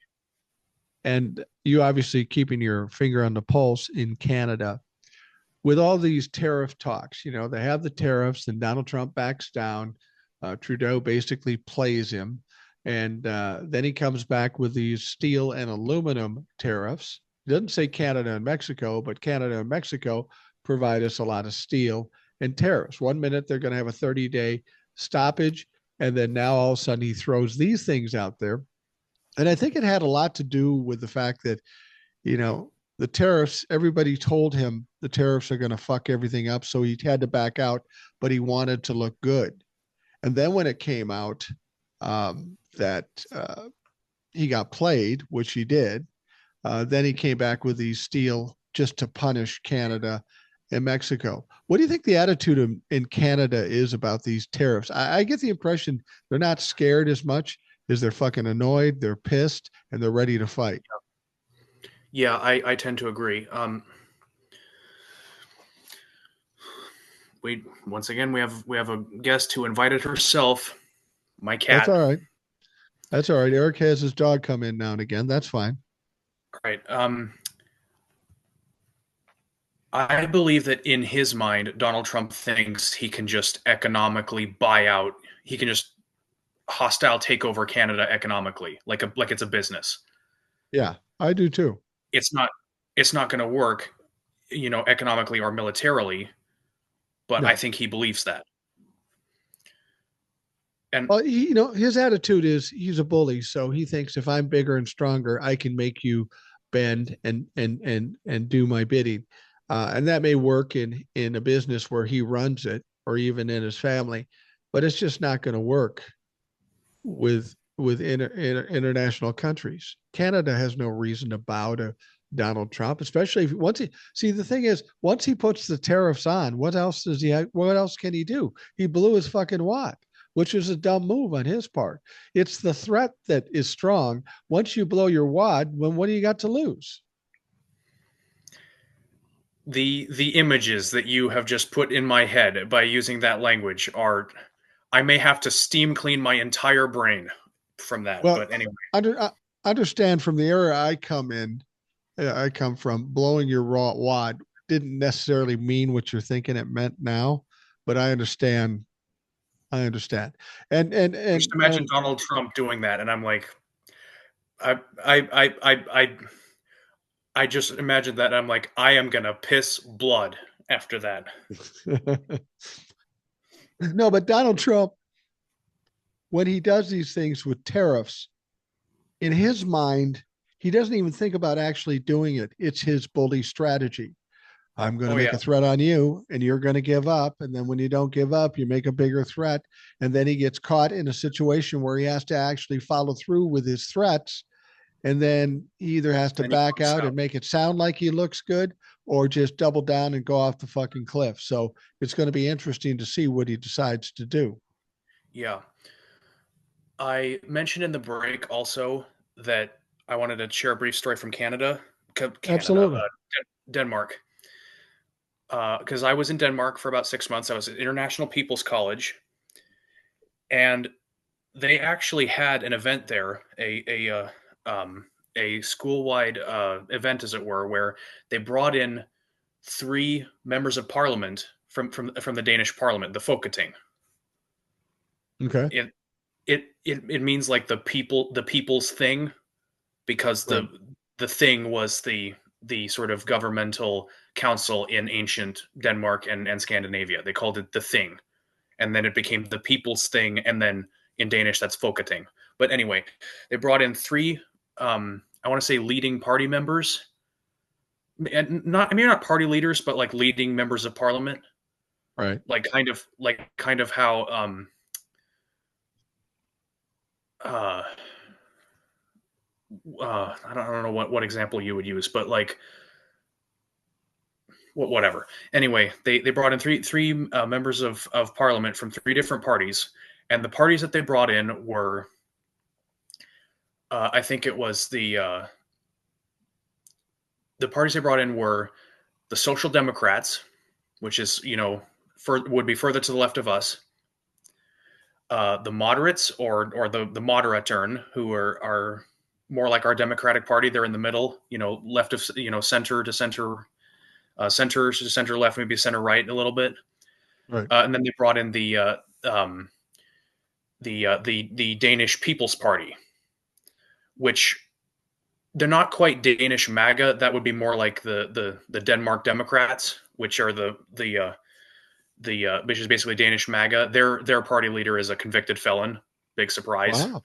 And you obviously keeping your finger on the pulse in Canada with all these tariff talks. They have the tariffs, and Donald Trump backs down. Trudeau basically plays him. And then he comes back with these steel and aluminum tariffs. He doesn't say Canada and Mexico, but Canada and Mexico provide us a lot of steel and tariffs. One minute they're going to have a 30-day stoppage. And then now all of a sudden he throws these things out there. And I think it had a lot to do with the fact that, you know, the tariffs, everybody told him the tariffs are going to fuck everything up. So he had to back out, but he wanted to look good. And then when it came out that he got played, which he did, then he came back with these steel just to punish Canada and Mexico. What do you think the attitude in Canada is about these tariffs? I get the impression they're not scared as much as they're fucking annoyed, they're pissed, and they're ready to fight. Yeah, I tend to agree. We once again we have a guest who invited herself, my That's cat. all right. That's all right. Eric has his dog come in now and again. That's fine. All right. I believe that in his mind, Donald Trump thinks he can just economically buy out. He can just hostile take over Canada economically, like it's a business. Yeah, I do too. It's not. It's not going to work, economically or militarily. But I No. think he believes that. And Well, his attitude is he's a bully, so he thinks if I'm bigger and stronger, I can make you bend and do my bidding, and that may work in a business where he runs it, or even in his family, but it's just not going to work with international countries. Canada has no reason to bow to Donald Trump, especially if once he see the thing is once he puts the tariffs on, what else does he have, what else can he do? He blew his fucking wad, which is a dumb move on his part. It's the threat that is strong. Once you blow your wad, when what do you got to lose? the images that you have just put in my head by using that language are, I may have to steam clean my entire brain from that. Well, But anyway, understand from the era I come from, blowing your raw wad. didn't necessarily mean what you're thinking it meant now, but I understand. I understand. I just And imagine Donald Trump doing that, and I'm like, I I just imagine that. I'm like, I am gonna piss blood after that. no, but Donald Trump, when he does these things with tariffs, in his mind, he doesn't even think about actually doing it. It's his bully strategy. I'm going to Oh make a yeah, threat on you and you're going to give up. And then when you don't give up, you make a bigger threat. And then he gets caught in a situation where he has to actually follow through with his threats. And then he either has to and he back bumps out out. and make it sound like he looks good or just double down and go off the fucking cliff. So it's going to be interesting to see what he decides to do. Yeah, I mentioned in the break also that I wanted to share a brief story from Canada, Absolutely. Denmark, because I was in Denmark for about 6 months. I was at International People's College, and they actually had an event there, a school wide event, as it were, where they brought in three members of parliament from the Danish parliament, the Folketing. Okay. It it means like the people's thing, because Right. the thing was the sort of governmental council in ancient Denmark and Scandinavia. They called it the thing, and then it became the people's thing, and then in Danish that's Folketing. But anyway, they brought in three, I want to say leading party members, and not, I mean, not party leaders, but like leading members of parliament, Right. like kind of how uh I don't know what example you would use, but like whatever. Anyway, they brought in three members of parliament from three different parties, and the parties that they brought in were, I think it was the parties they brought in were the Social Democrats, which is, would be further to the left of us. The moderates, or the Moderatern, who are more like our Democratic Party. They're in the middle, left of, center to center, center to center left, maybe center right a little bit. Right. And then they brought in um, the Danish People's Party, which they're not quite Danish MAGA. That would be more like the Denmark Democrats, which are which is basically Danish MAGA. Their party leader is a convicted felon. Big surprise. Wow.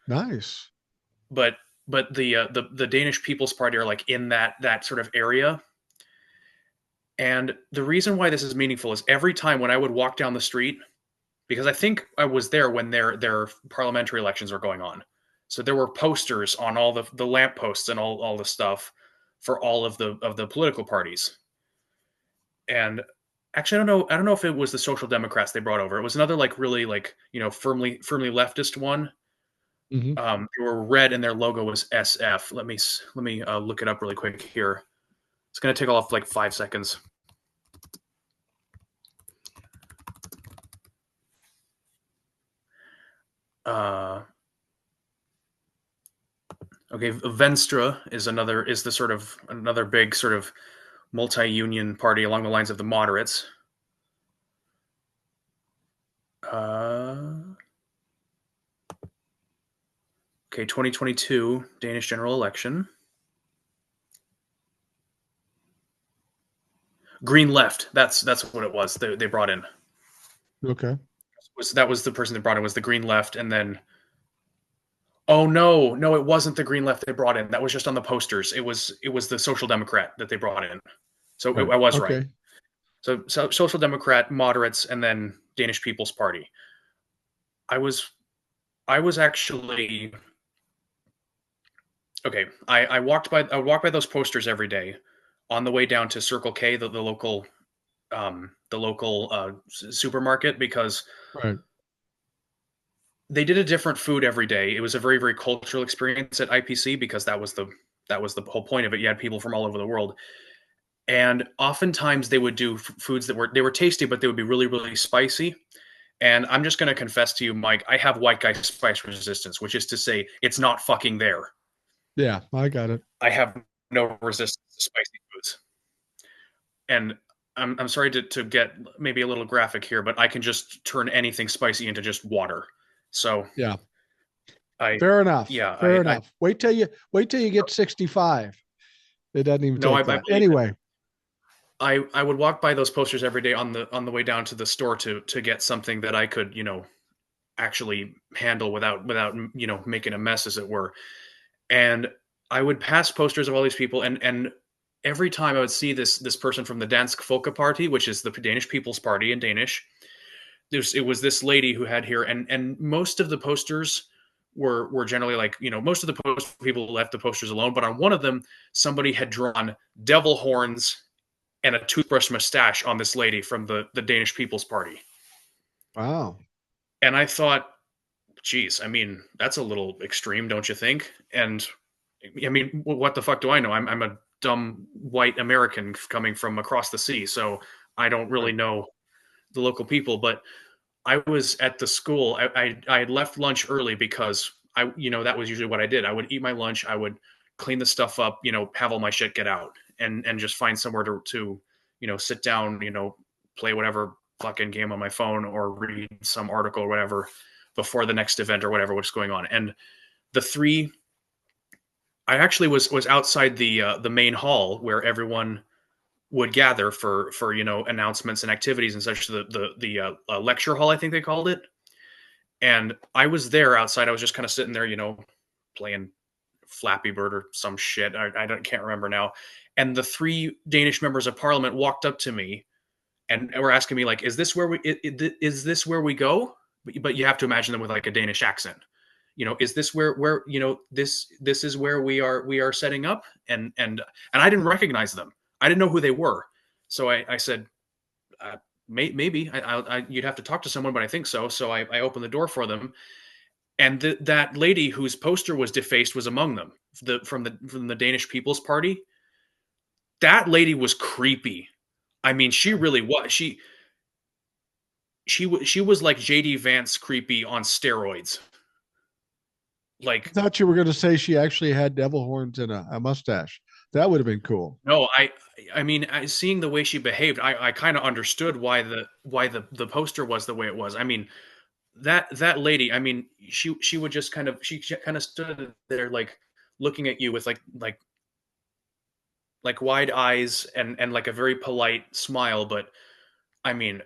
Nice. But the Danish People's Party are like in that sort of area. And the reason why this is meaningful is every time when I would walk down the street, because I think I was there when their parliamentary elections were going on. So there were posters on all the lampposts and all the stuff for all of the political parties. And actually, I don't know if it was the Social Democrats they brought over. It was another, like, really, like, firmly leftist one. Hmm. They were red and their logo was SF. Let me look it up really quick here. It's gonna take off like 5 seconds. Uh, okay, Venstre is the sort of another big sort of multi-union party along the lines of the moderates. Uh, okay, 2022 Danish general election. Green Left. That's what it was. They brought in. Okay. That was the person they brought in, was the Green Left, and then, oh no, it wasn't the Green Left they brought in. That was just on the posters. It was the Social Democrat that they brought in. So Right. I was right. Okay. So Social Democrat, moderates, and then Danish People's Party. I was I was actually okay. I walked by those posters every day on the way down to Circle K, the local supermarket, because Right. they did a different food every day. It was a very, very cultural experience at IPC, because that was the whole point of it. You had people from all over the world, and oftentimes they would do foods that were tasty, but they would be really, really spicy. And I'm just going to confess to you, Mike, I have white guy spice resistance, which is to say, it's not fucking there. Yeah, I got it. I have no resistance to spicy foods. and I'm sorry to get maybe a little graphic here, but I can just turn anything spicy into just water. So Yeah. I, Fair enough. yeah, Fair I enough. Wait till you get 65. It doesn't even no, take I that. believe it. Anyway, I would walk by those posters every day on the way down to the store to get something that I could, actually handle without making a mess, as it were. And I would pass posters of all these people, and every time I would see this person from the Dansk Folkeparti, which is the Danish People's Party in Danish. It was this lady who had here, and most of the posters were generally like, most of the people left the posters alone, but on one of them somebody had drawn devil horns and a toothbrush mustache on this lady from the Danish People's Party. wow. And I thought, geez, I mean, that's a little extreme, don't you think? And I mean, what the fuck do I know? I'm a dumb white American coming from across the sea, so I don't really Right. know the local people. But I was at the school. I had left lunch early because that was usually what I did. I would eat my lunch. I would clean the stuff up, have all my shit get out, and just find somewhere to sit down, play whatever fucking game on my phone or read some article or whatever before the next event or whatever was going on. And the three, I actually was outside the main hall where everyone would gather for announcements and activities and such. The lecture hall, I think they called it. And I was there outside. I was just kind of sitting there, playing Flappy Bird or some shit. I don't can't remember now. And the three Danish members of parliament walked up to me and were asking me like, "Is this where is this where we go?" But you have to imagine them with like a Danish accent. Is this where this is where we are setting up? And I didn't recognize them. I didn't know who they were. So I said, maybe you'd have to talk to someone, but I think so. So I opened the door for them, and that lady whose poster was defaced was among them. From the Danish People's Party. That lady was creepy. I mean, she really was. She was like JD Vance creepy on steroids. I Like, thought you were going to say she actually had devil horns and a mustache. That would have been cool. no, I mean, seeing the way she behaved, I kind of understood why the poster was the way it was. I mean, that lady, I mean, she would just she kind of stood there like looking at you with like wide eyes and like a very polite smile. But I mean,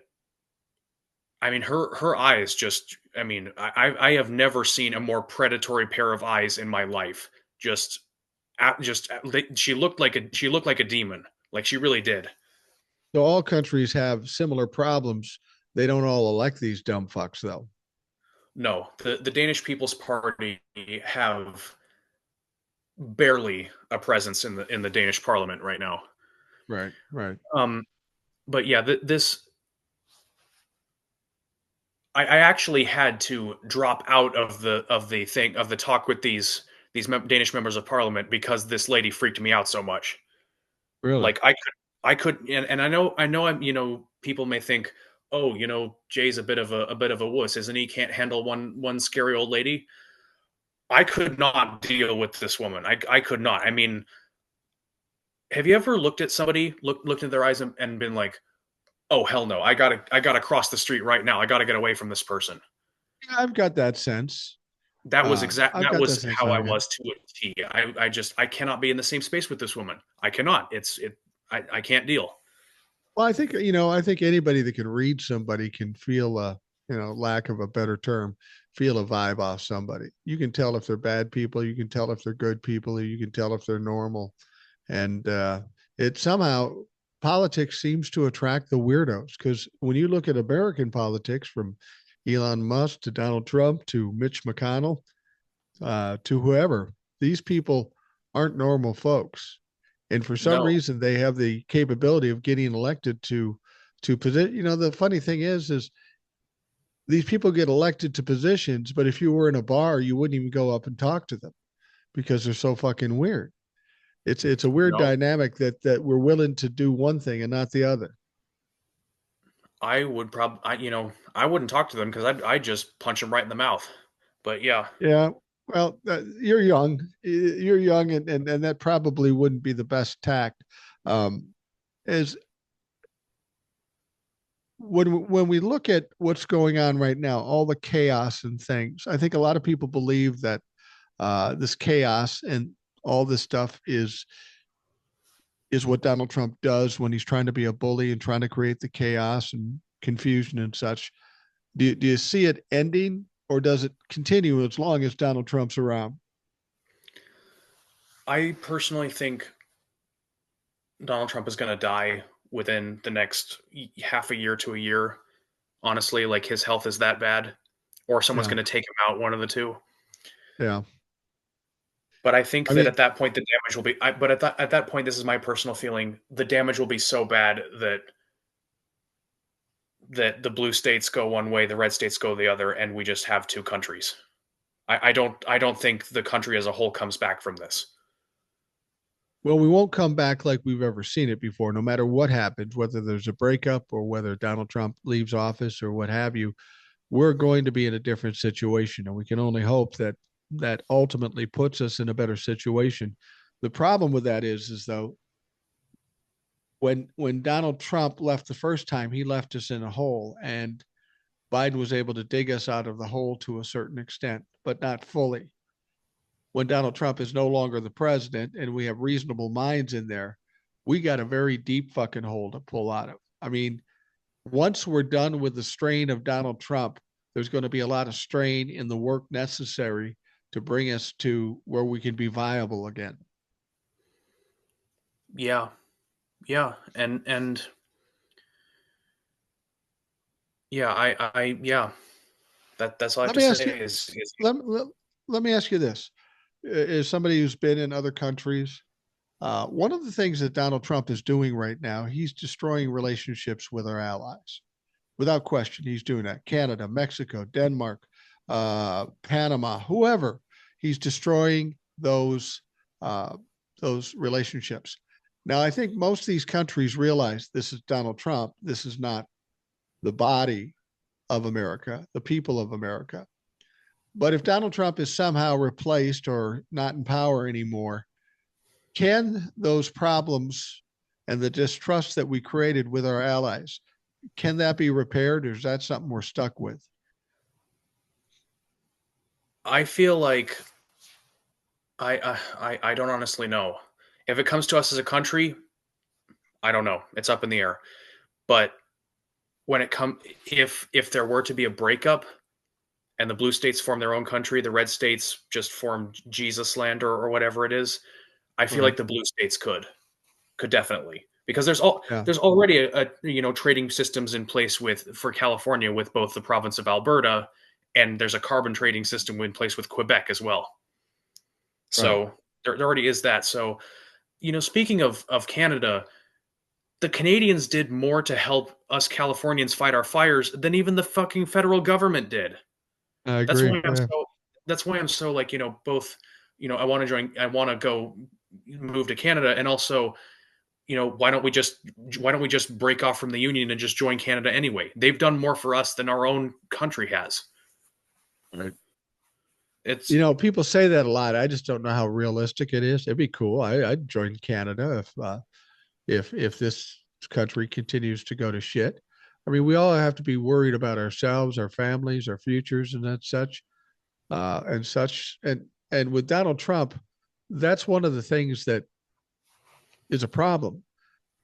her eyes just, I mean, I have never seen a more predatory pair of eyes in my life. She looked like a demon. Like she really did. So all countries have similar problems. They don't all elect these dumb fucks, though. No, the Danish People's Party have barely a presence in the Danish Parliament right now. Right, right. Um, but yeah, this I actually had to drop out of the talk with these Danish members of Parliament because this lady freaked me out so much. Really. Like I could, and I know I'm, people may think, oh, Jay's a bit of a wuss, isn't he? Can't handle one scary old lady. I could not deal with this woman. I could not. I mean, have you ever looked at somebody, looked in their eyes and been like, oh hell no, I gotta cross the street right now. I gotta get away from this person. Yeah, I've got that sense. I've That got that was sense how I on you. was to a T. I cannot be in the same space with this woman. I cannot. I can't deal. Well, I think anybody that can read somebody can feel lack of a better term, feel a vibe off somebody. You can tell if they're bad people, you can tell if they're good people, or you can tell if they're normal. And it somehow politics seems to attract the weirdos because when you look at American politics from Elon Musk to Donald Trump to Mitch McConnell to whoever, these people aren't normal folks, and for some No, reason they have the capability of getting elected to position. The funny thing is these people get elected to positions, but if you were in a bar, you wouldn't even go up and talk to them because they're so fucking weird. It's a weird no. dynamic that we're willing to do one thing and not the other. I would I wouldn't talk to them because I just punch them right in the mouth. But yeah, Yeah. Well, you're young. You're young, and that probably wouldn't be the best tact. As when we look at what's going on right now, all the chaos and things, I think a lot of people believe that this chaos and all this stuff is what Donald Trump does when he's trying to be a bully and trying to create the chaos and confusion and such. Do you see it ending, or does it continue as long as Donald Trump's around? I personally think Donald Trump is going to die within the next half a year to a year. Honestly, like his health is that bad, or someone's Yeah, going to take him out, one of the two. yeah. But I think I that mean, at that point, the damage will be. But at that point, this is my personal feeling. The damage will be so bad that the blue states go one way, the red states go the other, and we just have two countries. I don't think the country as a whole comes back from this. well, we won't come back like we've ever seen it before, no matter what happens, whether there's a breakup or whether Donald Trump leaves office or what have you. We're going to be in a different situation, and we can only hope that that ultimately puts us in a better situation. The problem with that is though, when Donald Trump left the first time, he left us in a hole, and Biden was able to dig us out of the hole to a certain extent, but not fully. When Donald Trump is no longer the president and we have reasonable minds in there, we got a very deep fucking hole to pull out of. I mean, once we're done with the strain of Donald Trump, there's going to be a lot of strain in the work necessary to bring us to where we can be viable again. Yeah, yeah, and yeah, yeah. That's all I have Let to me ask say. you. Is Let me ask you this: as somebody who's been in other countries, one of the things that Donald Trump is doing right now, he's destroying relationships with our allies. Without question, he's doing that. Canada, Mexico, Denmark, Panama, whoever. He's destroying uh, those relationships. Now, I think most of these countries realize this is Donald Trump. This is not the body of America, the people of America. But if Donald Trump is somehow replaced or not in power anymore, can those problems and the distrust that we created with our allies, can that be repaired, or is that something we're stuck with? I feel like I don't honestly know. If it comes to us as a country, I don't know. It's up in the air. But when it come if there were to be a breakup and the blue states form their own country, the red states just form Jesus land or whatever it is, I feel Right. like the blue states could definitely, because Yeah. there's already trading systems in place with for California with both the province of Alberta, and there's a carbon trading system in place with Quebec as well. Right. So there already is that. So speaking of Canada, the Canadians did more to help us Californians fight our fires than even the fucking federal government did. I That's agree. why I'm Yeah. so that's why I'm so like, both, I want to go move to Canada, and also, why don't we just break off from the union and just join Canada anyway? They've done more for us than our own country has. Right. It's People say that a lot. I just don't know how realistic it is. It'd be cool. I'd join Canada if this country continues to go to shit. I mean, we all have to be worried about ourselves, our families, our futures, and that such, and such. And with Donald Trump, that's one of the things that is a problem.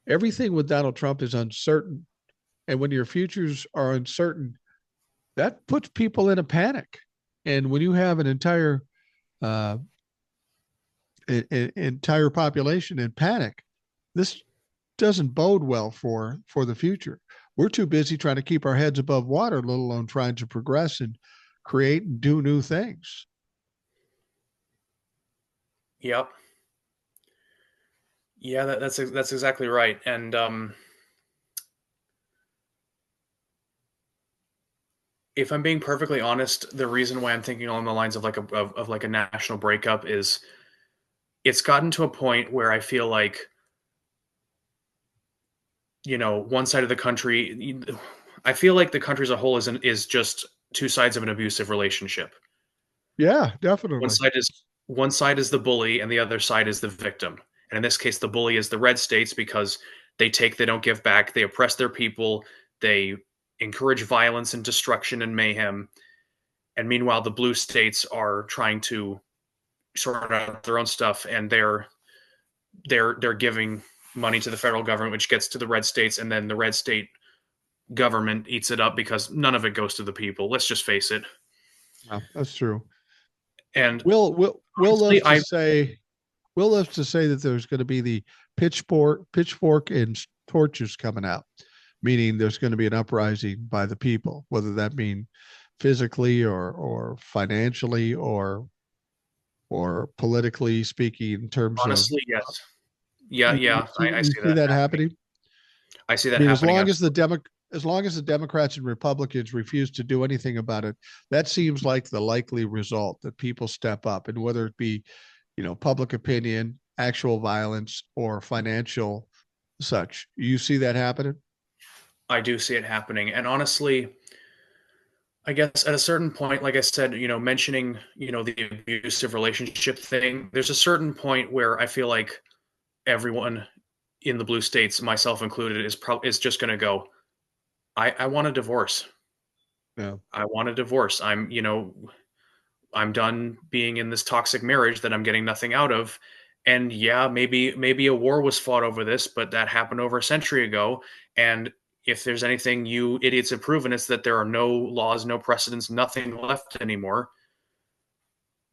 Everything with Donald Trump is uncertain, and when your futures are uncertain, that puts people in a panic. And when you have an uh, entire population in panic, this doesn't bode well for the future. We're too busy trying to keep our heads above water, let alone trying to progress and create and do new things. Yep. Yeah, that's exactly right. And if I'm being perfectly honest, the reason why I'm thinking along the lines of like a national breakup is it's gotten to a point where I feel like, one side of the country, I feel like the country as a whole is just two sides of an abusive relationship. Yeah, One definitely. side is one side is the bully and the other side is the victim. And in this case, the bully is the red states because they don't give back, they oppress their people, they encourage violence and destruction and mayhem. And meanwhile, the blue states are trying to sort out their own stuff, and they're giving money to the federal government, which gets to the red states, and then the red state government eats it up because none of it goes to the people. Let's just face it. Yeah, that's true. And Will honestly, loves to say Will loves to say that there's going to be the pitchfork and torches coming out, meaning there's going to be an uprising by the people, whether that mean physically or financially or politically speaking in terms of honestly, yes. Yeah, you yeah, I you see see that that happening. happening. I see I that mean, happening. as long as the Democrats and Republicans refuse to do anything about it, that seems like the likely result that people step up, and whether it be, public opinion, actual violence, or financial such. You see that happening? I do see it happening. And honestly, I guess at a certain point, like I said, mentioning, the abusive relationship thing, there's a certain point where I feel like everyone in the blue states, myself included, is just going to go, I want a divorce. Yeah. I want a divorce. I'm done being in this toxic marriage that I'm getting nothing out of. And yeah, maybe a war was fought over this, but that happened over a century ago. And if there's anything you idiots have proven, it's that there are no laws, no precedents, nothing left anymore.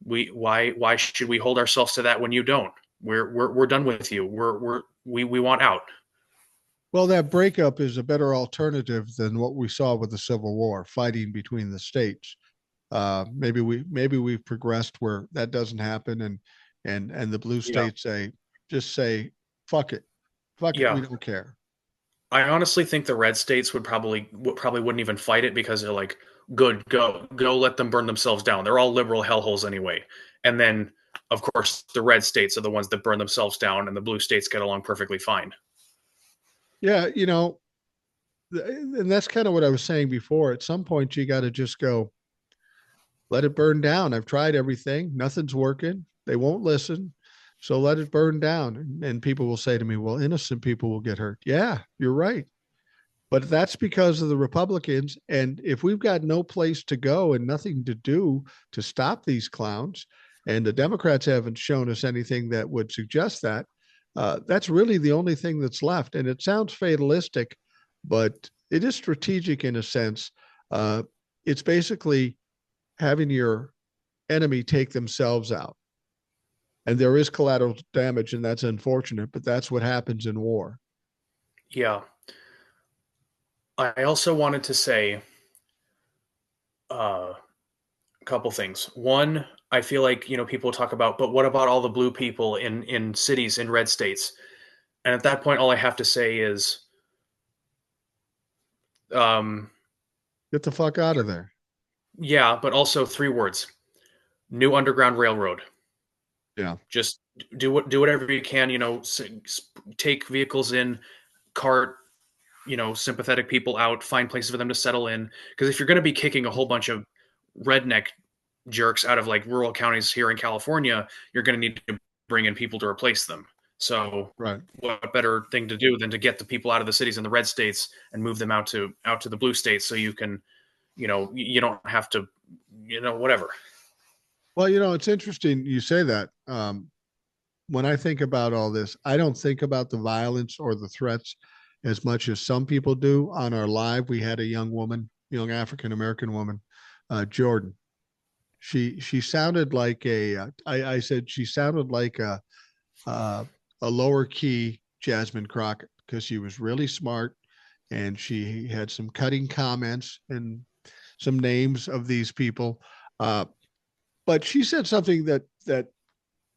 Why should we hold ourselves to that when you don't? We're done with you. We want out. Well, that breakup is a better alternative than what we saw with the Civil War, fighting between the states. Maybe we've progressed where that doesn't happen, and the blue Yeah. states say fuck it, we Yeah. don't care. I honestly think the red states would probably wouldn't even fight it because they're like, good, go let them burn themselves down. They're all liberal hellholes anyway. And then of course the red states are the ones that burn themselves down, and the blue states get along perfectly fine. Yeah, and that's kind of what I was saying before. At some point, you got to just go, let it burn down. I've tried everything, nothing's working. They won't listen, so let it burn down. And people will say to me, "Well, innocent people will get hurt." Yeah, you're right. But that's because of the Republicans. And if we've got no place to go and nothing to do to stop these clowns, and the Democrats haven't shown us anything that would suggest that, that's really the only thing that's left. And it sounds fatalistic, but it is strategic in a sense. It's basically having your enemy take themselves out. And there is collateral damage, and that's unfortunate, but that's what happens in war. Yeah. I also wanted to say a couple things. One, I feel like people talk about, but what about all the blue people in cities in red states? And at that point, all I have to say is, um, Get the fuck out of there. yeah, but also three words: new underground railroad. Yeah. Just do whatever you can. Take vehicles in, cart sympathetic people out, find places for them to settle in. Because if you're going to be kicking a whole bunch of redneck jerks out of like rural counties here in California, you're going to need to bring in people to replace them. So Right. what better thing to do than to get the people out of the cities in the red states and move them out to the blue states, so you can, you don't have to, whatever. Well, it's interesting you say that. When I think about all this, I don't think about the violence or the threats as much as some people do. On our live, we had a young African American woman, Jordan. She sounded like I said she sounded like a lower key Jasmine Crockett because she was really smart and she had some cutting comments and some names of these people. But she said something that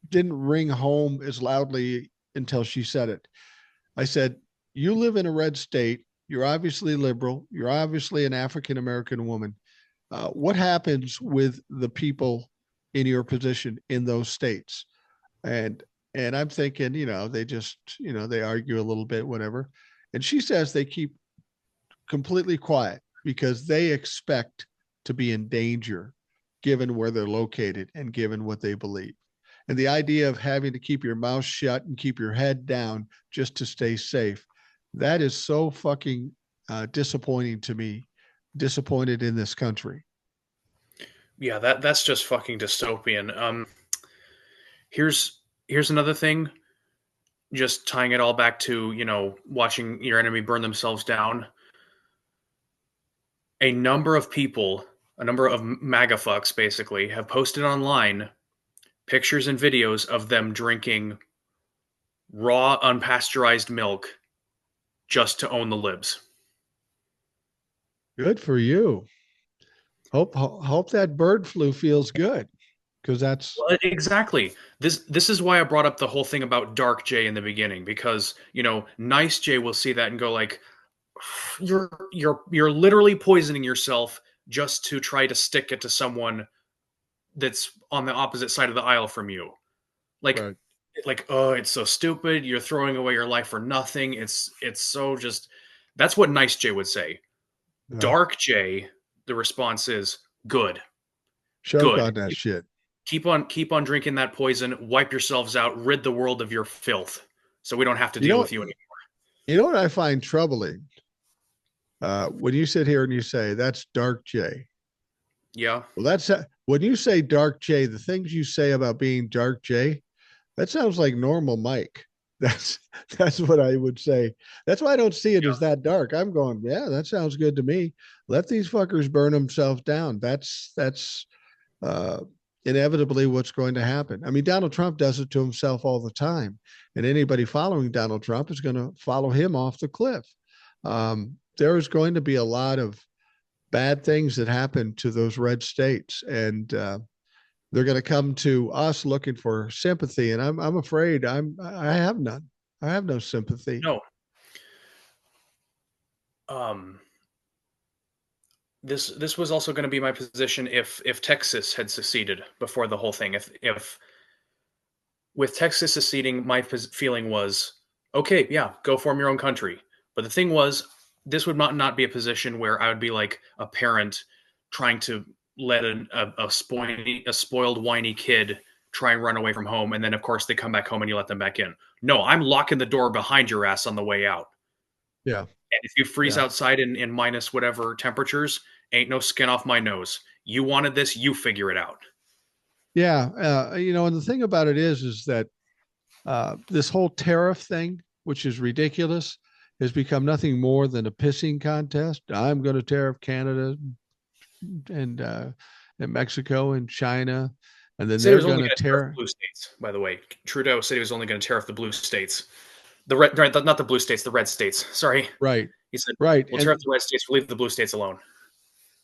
didn't ring home as loudly until she said it. I said, "You live in a red state. You're obviously liberal. You're obviously an African American woman. What happens with the people in your position in those states?" And I'm thinking, they just, they argue a little bit, whatever. And she says they keep completely quiet because they expect to be in danger given where they're located and given what they believe. And the idea of having to keep your mouth shut and keep your head down just to stay safe, that is so fucking disappointing to me disappointed in this country. Yeah, that's just fucking dystopian. Here's another thing. Just tying it all back to watching your enemy burn themselves down. A number of people, a number of MAGA fucks, basically, have posted online pictures and videos of them drinking raw, unpasteurized milk just to own the libs. Good for you. Hope that bird flu feels good, because that's Well, exactly. This is why I brought up the whole thing about Dark J in the beginning, because Nice J will see that and go like, you're literally poisoning yourself just to try to stick it to someone that's on the opposite side of the aisle from you. Like right. oh, it's so stupid. You're throwing away your life for nothing. It's so just. That's what Nice J would say. Yeah. Dark J, the response is good, Choke good. on that shit. Keep on drinking that poison. Wipe yourselves out. Rid the world of your filth, so we don't have to You deal know, with you anymore. you know what I find troubling? When you sit here and you say that's Dark J. Yeah. Well, that's when you say Dark J. The things you say about being Dark J, that sounds like normal Mike. That's that's what I would say. That's why I don't see it as that dark. I'm going, yeah, that sounds good to me. Let these fuckers burn themselves down. That's uh, inevitably what's going to happen. I mean, Donald Trump does it to himself all the time, and anybody following Donald Trump is going to follow him off the cliff. There is going to be a lot of bad things that happen to those red states, and they're going to come to us looking for sympathy. And I'm afraid I have none. I have no sympathy. No. Um. This was also going to be my position if Texas had seceded before the whole thing. If with Texas seceding, my feeling was okay, yeah, go form your own country. But the thing was, this would not be a position where I would be like a parent trying to let a spoiled, whiny kid try and run away from home, and then of course they come back home and you let them back in. No, I'm locking the door behind your ass on the way out. Yeah. And if you freeze Yeah. outside in minus whatever temperatures, ain't no skin off my nose. You wanted this, you figure it out. Yeah. And the thing about it is that this whole tariff thing, which is ridiculous, has become nothing more than a pissing contest. I'm going to tariff Canada and Mexico and China, and then Said he they're was going only to going to tariff the tear. blue states, by the way. Trudeau said he was only going to tariff the blue states. The red, right, not the blue states, the red states. Sorry. Right. He said, Right. we'll tariff the red states, we'll leave the blue states alone.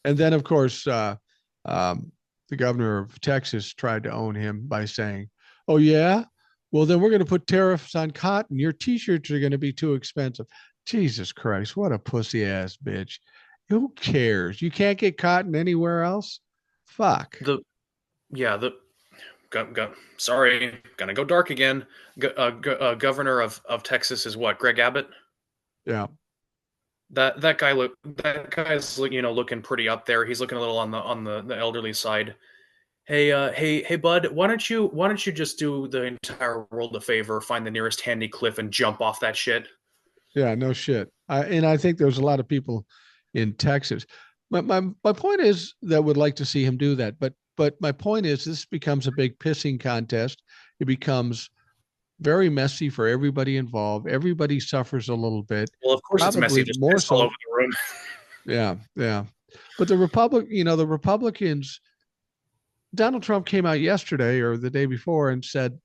And then, of course, um, the governor of Texas tried to own him by saying, "Oh yeah, well then we're going to put tariffs on cotton. Your T-shirts are going to be too expensive." Jesus Christ, what a pussy ass bitch! Who cares? You can't get cotton anywhere else. Fuck. The yeah, the sorry, gonna go dark again. Governor of Texas is what? Greg Abbott. Yeah. That guy's looking pretty up there. He's looking a little on the elderly side. Hey, bud, why don't you just do the entire world a favor, find the nearest handy cliff and jump off that shit? Yeah. No shit. And I think there's a lot of people in Texas. My point is that would like to see him do that. But my point is this becomes a big pissing contest. It becomes very messy for everybody involved. Everybody suffers a little bit, Well, of course it's messy. probably Just more piss all over so. the room. Yeah, yeah. But the Republicans, Donald Trump came out yesterday or the day before and said,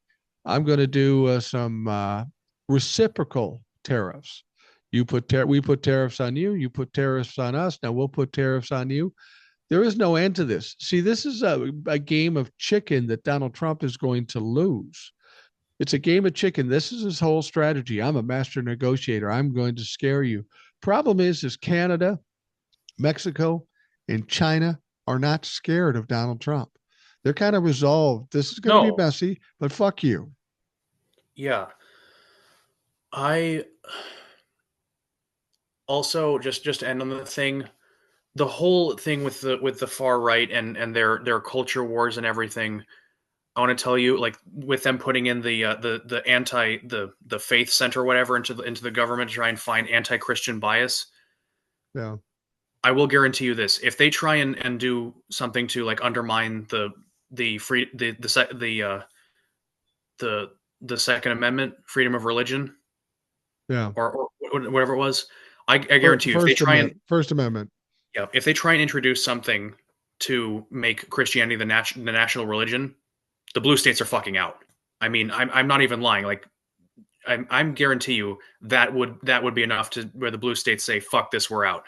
"I'm going to do some reciprocal tariffs. We put tariffs on you. You put tariffs on us. Now we'll put tariffs on you." There is no end to this. See, this is a game of chicken that Donald Trump is going to lose. It's a game of chicken. This is his whole strategy. I'm a master negotiator. I'm going to scare you. Problem is Canada, Mexico, and China are not scared of Donald Trump. They're kind of resolved. This is going to be No, messy, but fuck you. yeah. I also just to end on the thing, the whole thing with the far right and their culture wars and everything. I want to tell you, like with them putting in the anti the faith center or whatever into the government to try and find anti-Christian bias. Yeah. I will guarantee you this: if they try and do something to like undermine the free the the Second Amendment, freedom of religion, Yeah. or whatever it was, I guarantee you, if they try and First Amendment. yeah, if they try and introduce something to make Christianity the national religion, the blue states are fucking out. I mean, I'm not even lying. Like, I'm guarantee you that would be enough to where the blue states say, "Fuck this, we're out."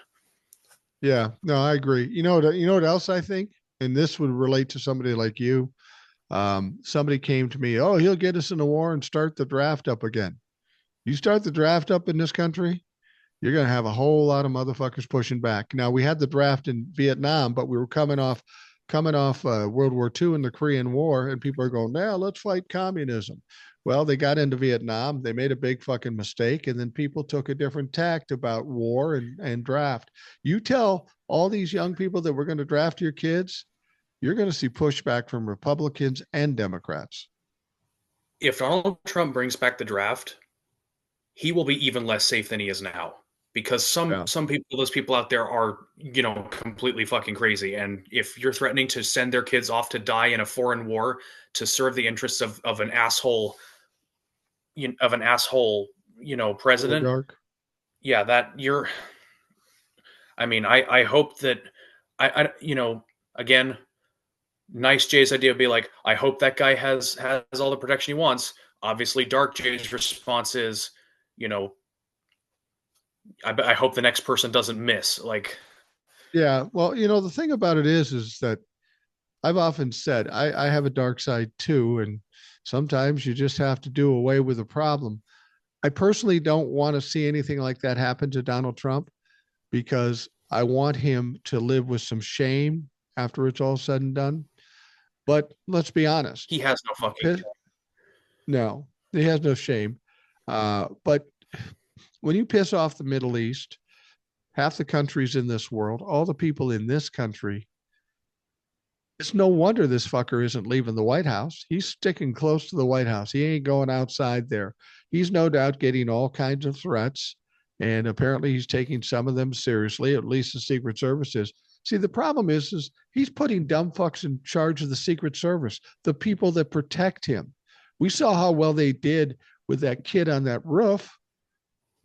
Yeah. No, I agree. You know what else I think? And this would relate to somebody like you. Somebody came to me, oh, he'll get us in a war and start the draft up again. You start the draft up in this country, you're going to have a whole lot of motherfuckers pushing back. Now we had the draft in Vietnam, but we were coming off World War II and the Korean War, and people are going, now let's fight communism. Well, they got into Vietnam, they made a big fucking mistake, and then people took a different tact about war and draft. You tell all these young people that we're going to draft your kids, you're going to see pushback from Republicans and Democrats. If Donald Trump brings back the draft, he will be even less safe than he is now, because Yeah. some people, those people out there are, completely fucking crazy. And if you're threatening to send their kids off to die in a foreign war to serve the interests of an asshole, president, Oligarch. yeah, that you're. I mean, I hope that again, nice Jay's idea would be like, I hope that guy has all the protection he wants. Obviously, Dark Jay's response is, you know, I hope the next person doesn't miss. Like, Yeah. Well, the thing about it is that I've often said I have a dark side too, and sometimes you just have to do away with a problem. I personally don't want to see anything like that happen to Donald Trump because I want him to live with some shame after it's all said and done. But let's be honest. he has no fucking. No, he has no shame. But when you piss off the Middle East, half the countries in this world, all the people in this country, it's no wonder this fucker isn't leaving the White House. He's sticking close to the White House. He ain't going outside there. He's no doubt getting all kinds of threats, and apparently he's taking some of them seriously. At least the Secret Service is. See, the problem is he's putting dumb fucks in charge of the Secret Service, the people that protect him. We saw how well they did with that kid on that roof.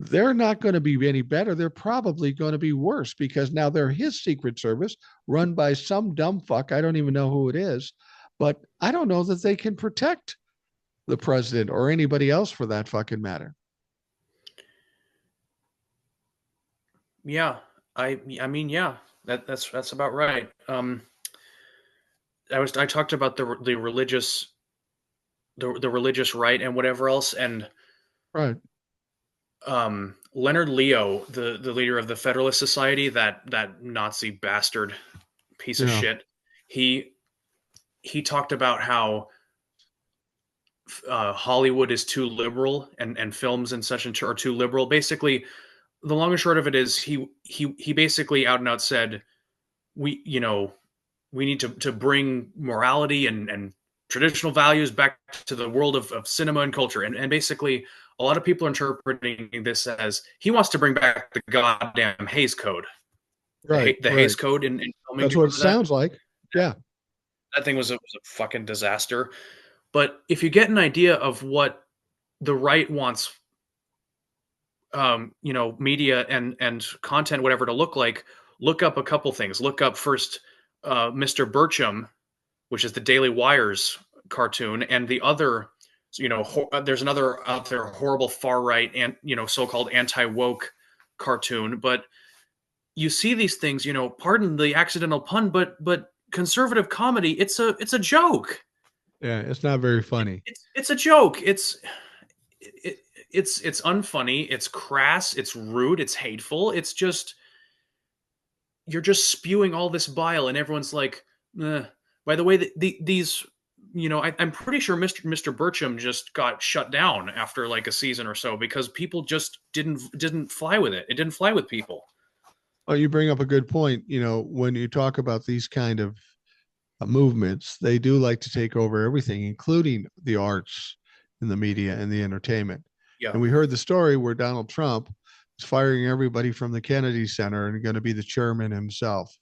They're not going to be any better. They're probably going to be worse because now they're his Secret Service run by some dumb fuck. I don't even know who it is, but I don't know that they can protect the president or anybody else for that fucking matter. Yeah, I mean, yeah, that's about right. I talked about the religious the religious right and whatever else, and Right. Leonard Leo, the leader of the Federalist Society, that Nazi bastard piece of Yeah. shit, he he talked about how Hollywood is too liberal, and films and such are too liberal. Basically, the long and short of it is he basically out and out said, we need to bring morality and traditional values back to the world of cinema and culture. And basically, a lot of people are interpreting this as he wants to bring back the goddamn Hays Code. Right. The Right. Hays Code in filming. Do That's you what it remember that? sounds like. Yeah. That thing was a fucking disaster. But if you get an idea of what the right wants, media and content, whatever, to look like, look up a couple things. Look up first Mr. Burcham, which is the Daily Wire's cartoon, and the other, there's another out there horrible far right and so-called anti woke cartoon. But you see these things, pardon the accidental pun, but conservative comedy, it's a joke. Yeah. It's not very funny. It's a joke. It, it's unfunny. It's crass. It's rude. It's hateful. It's just you're just spewing all this bile, and everyone's like, by the way, these, I'm pretty sure Mr. Burcham just got shut down after like a season or so because people just didn't fly with it. It didn't fly with people. Well, you bring up a good point. When you talk about these kind of movements, they do like to take over everything, including the arts and the media and the entertainment. Yeah. And we heard the story where Donald Trump, is firing everybody from the Kennedy Center and going to be the chairman himself.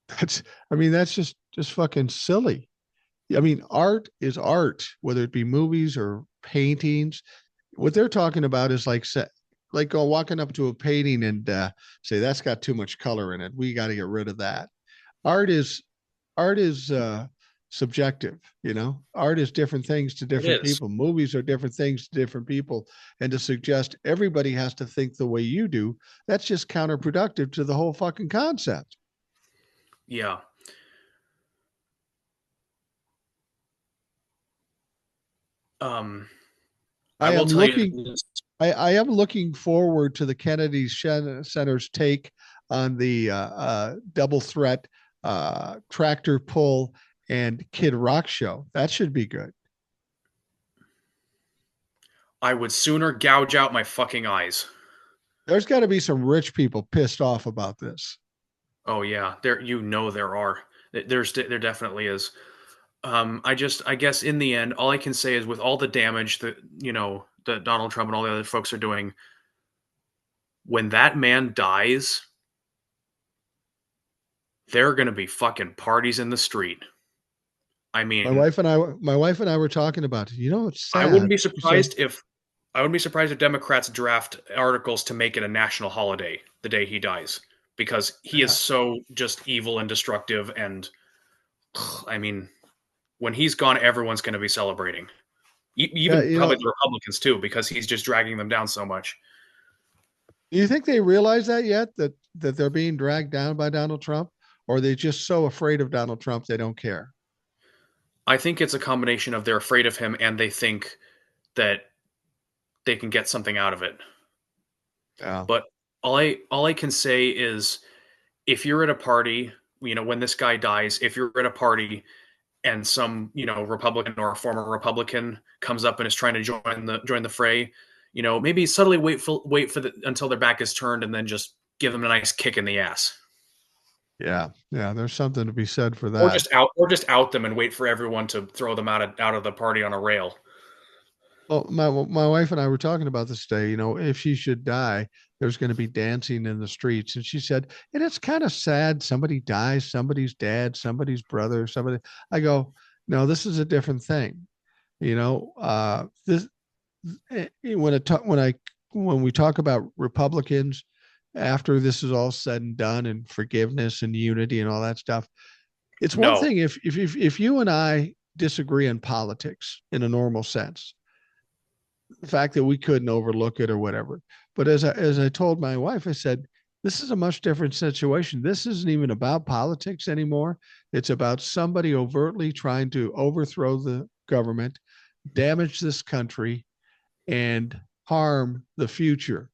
That's, I mean, that's just fucking silly. I mean, art is art, whether it be movies or paintings. What they're talking about is like go walking up to a painting and say that's got too much color in it. We got to get rid of that. Art is art is subjective. You know, art is different things to It different is. people. Movies are different things to different people, and to suggest everybody has to think the way you do, that's just counterproductive to the whole fucking concept. Yeah. Um, I I will am tell you looking this. I am looking forward to the Kennedy Center's take on the double threat tractor pull and Kid Rock show. That should be good. I would sooner gouge out my fucking eyes. There's got to be some rich people pissed off about this. Oh yeah, there are. There definitely is. I guess in the end, all I can say is with all the damage that that Donald Trump and all the other folks are doing, when that man dies, there are going to be fucking parties in the street. I mean, My wife and I were talking about it. You know, it's I wouldn't sad. be She said, surprised if I wouldn't be surprised if Democrats draft articles to make it a national holiday the day he dies because he is yeah, so just evil and destructive. And I mean, when he's gone, everyone's going to be celebrating. yeah, Even you probably know, the Republicans too, because he's just dragging them down so much. do you think they realize that yet that they're being dragged down by Donald Trump, or are they just so afraid of Donald Trump they don't care? I think it's a combination of they're afraid of him and they think that they can get something out of it. Yeah. But all I can say is if you're at a party, when this guy dies, if you're at a party and some, Republican or a former Republican comes up and is trying to join the fray, maybe subtly wait for until their back is turned and then just give them a nice kick in the ass. Yeah, yeah. There's something to be said for Or that. just out them and wait for everyone to throw them out of the party on a rail. Well, my wife and I were talking about this day. You know, if she should die, there's going to be dancing in the streets, and she said, and it's kind of sad. Somebody dies, somebody's dad, somebody's brother, somebody. I go, no, this is a different thing. You know, this when we talk about Republicans after this is all said and done, and forgiveness and unity and all that stuff. It's one No. thing if you and I disagree on politics in a normal sense, the fact that we couldn't overlook it or whatever. But as I told my wife, I said, this is a much different situation. This isn't even about politics anymore. It's about somebody overtly trying to overthrow the government, damage this country, and harm the future.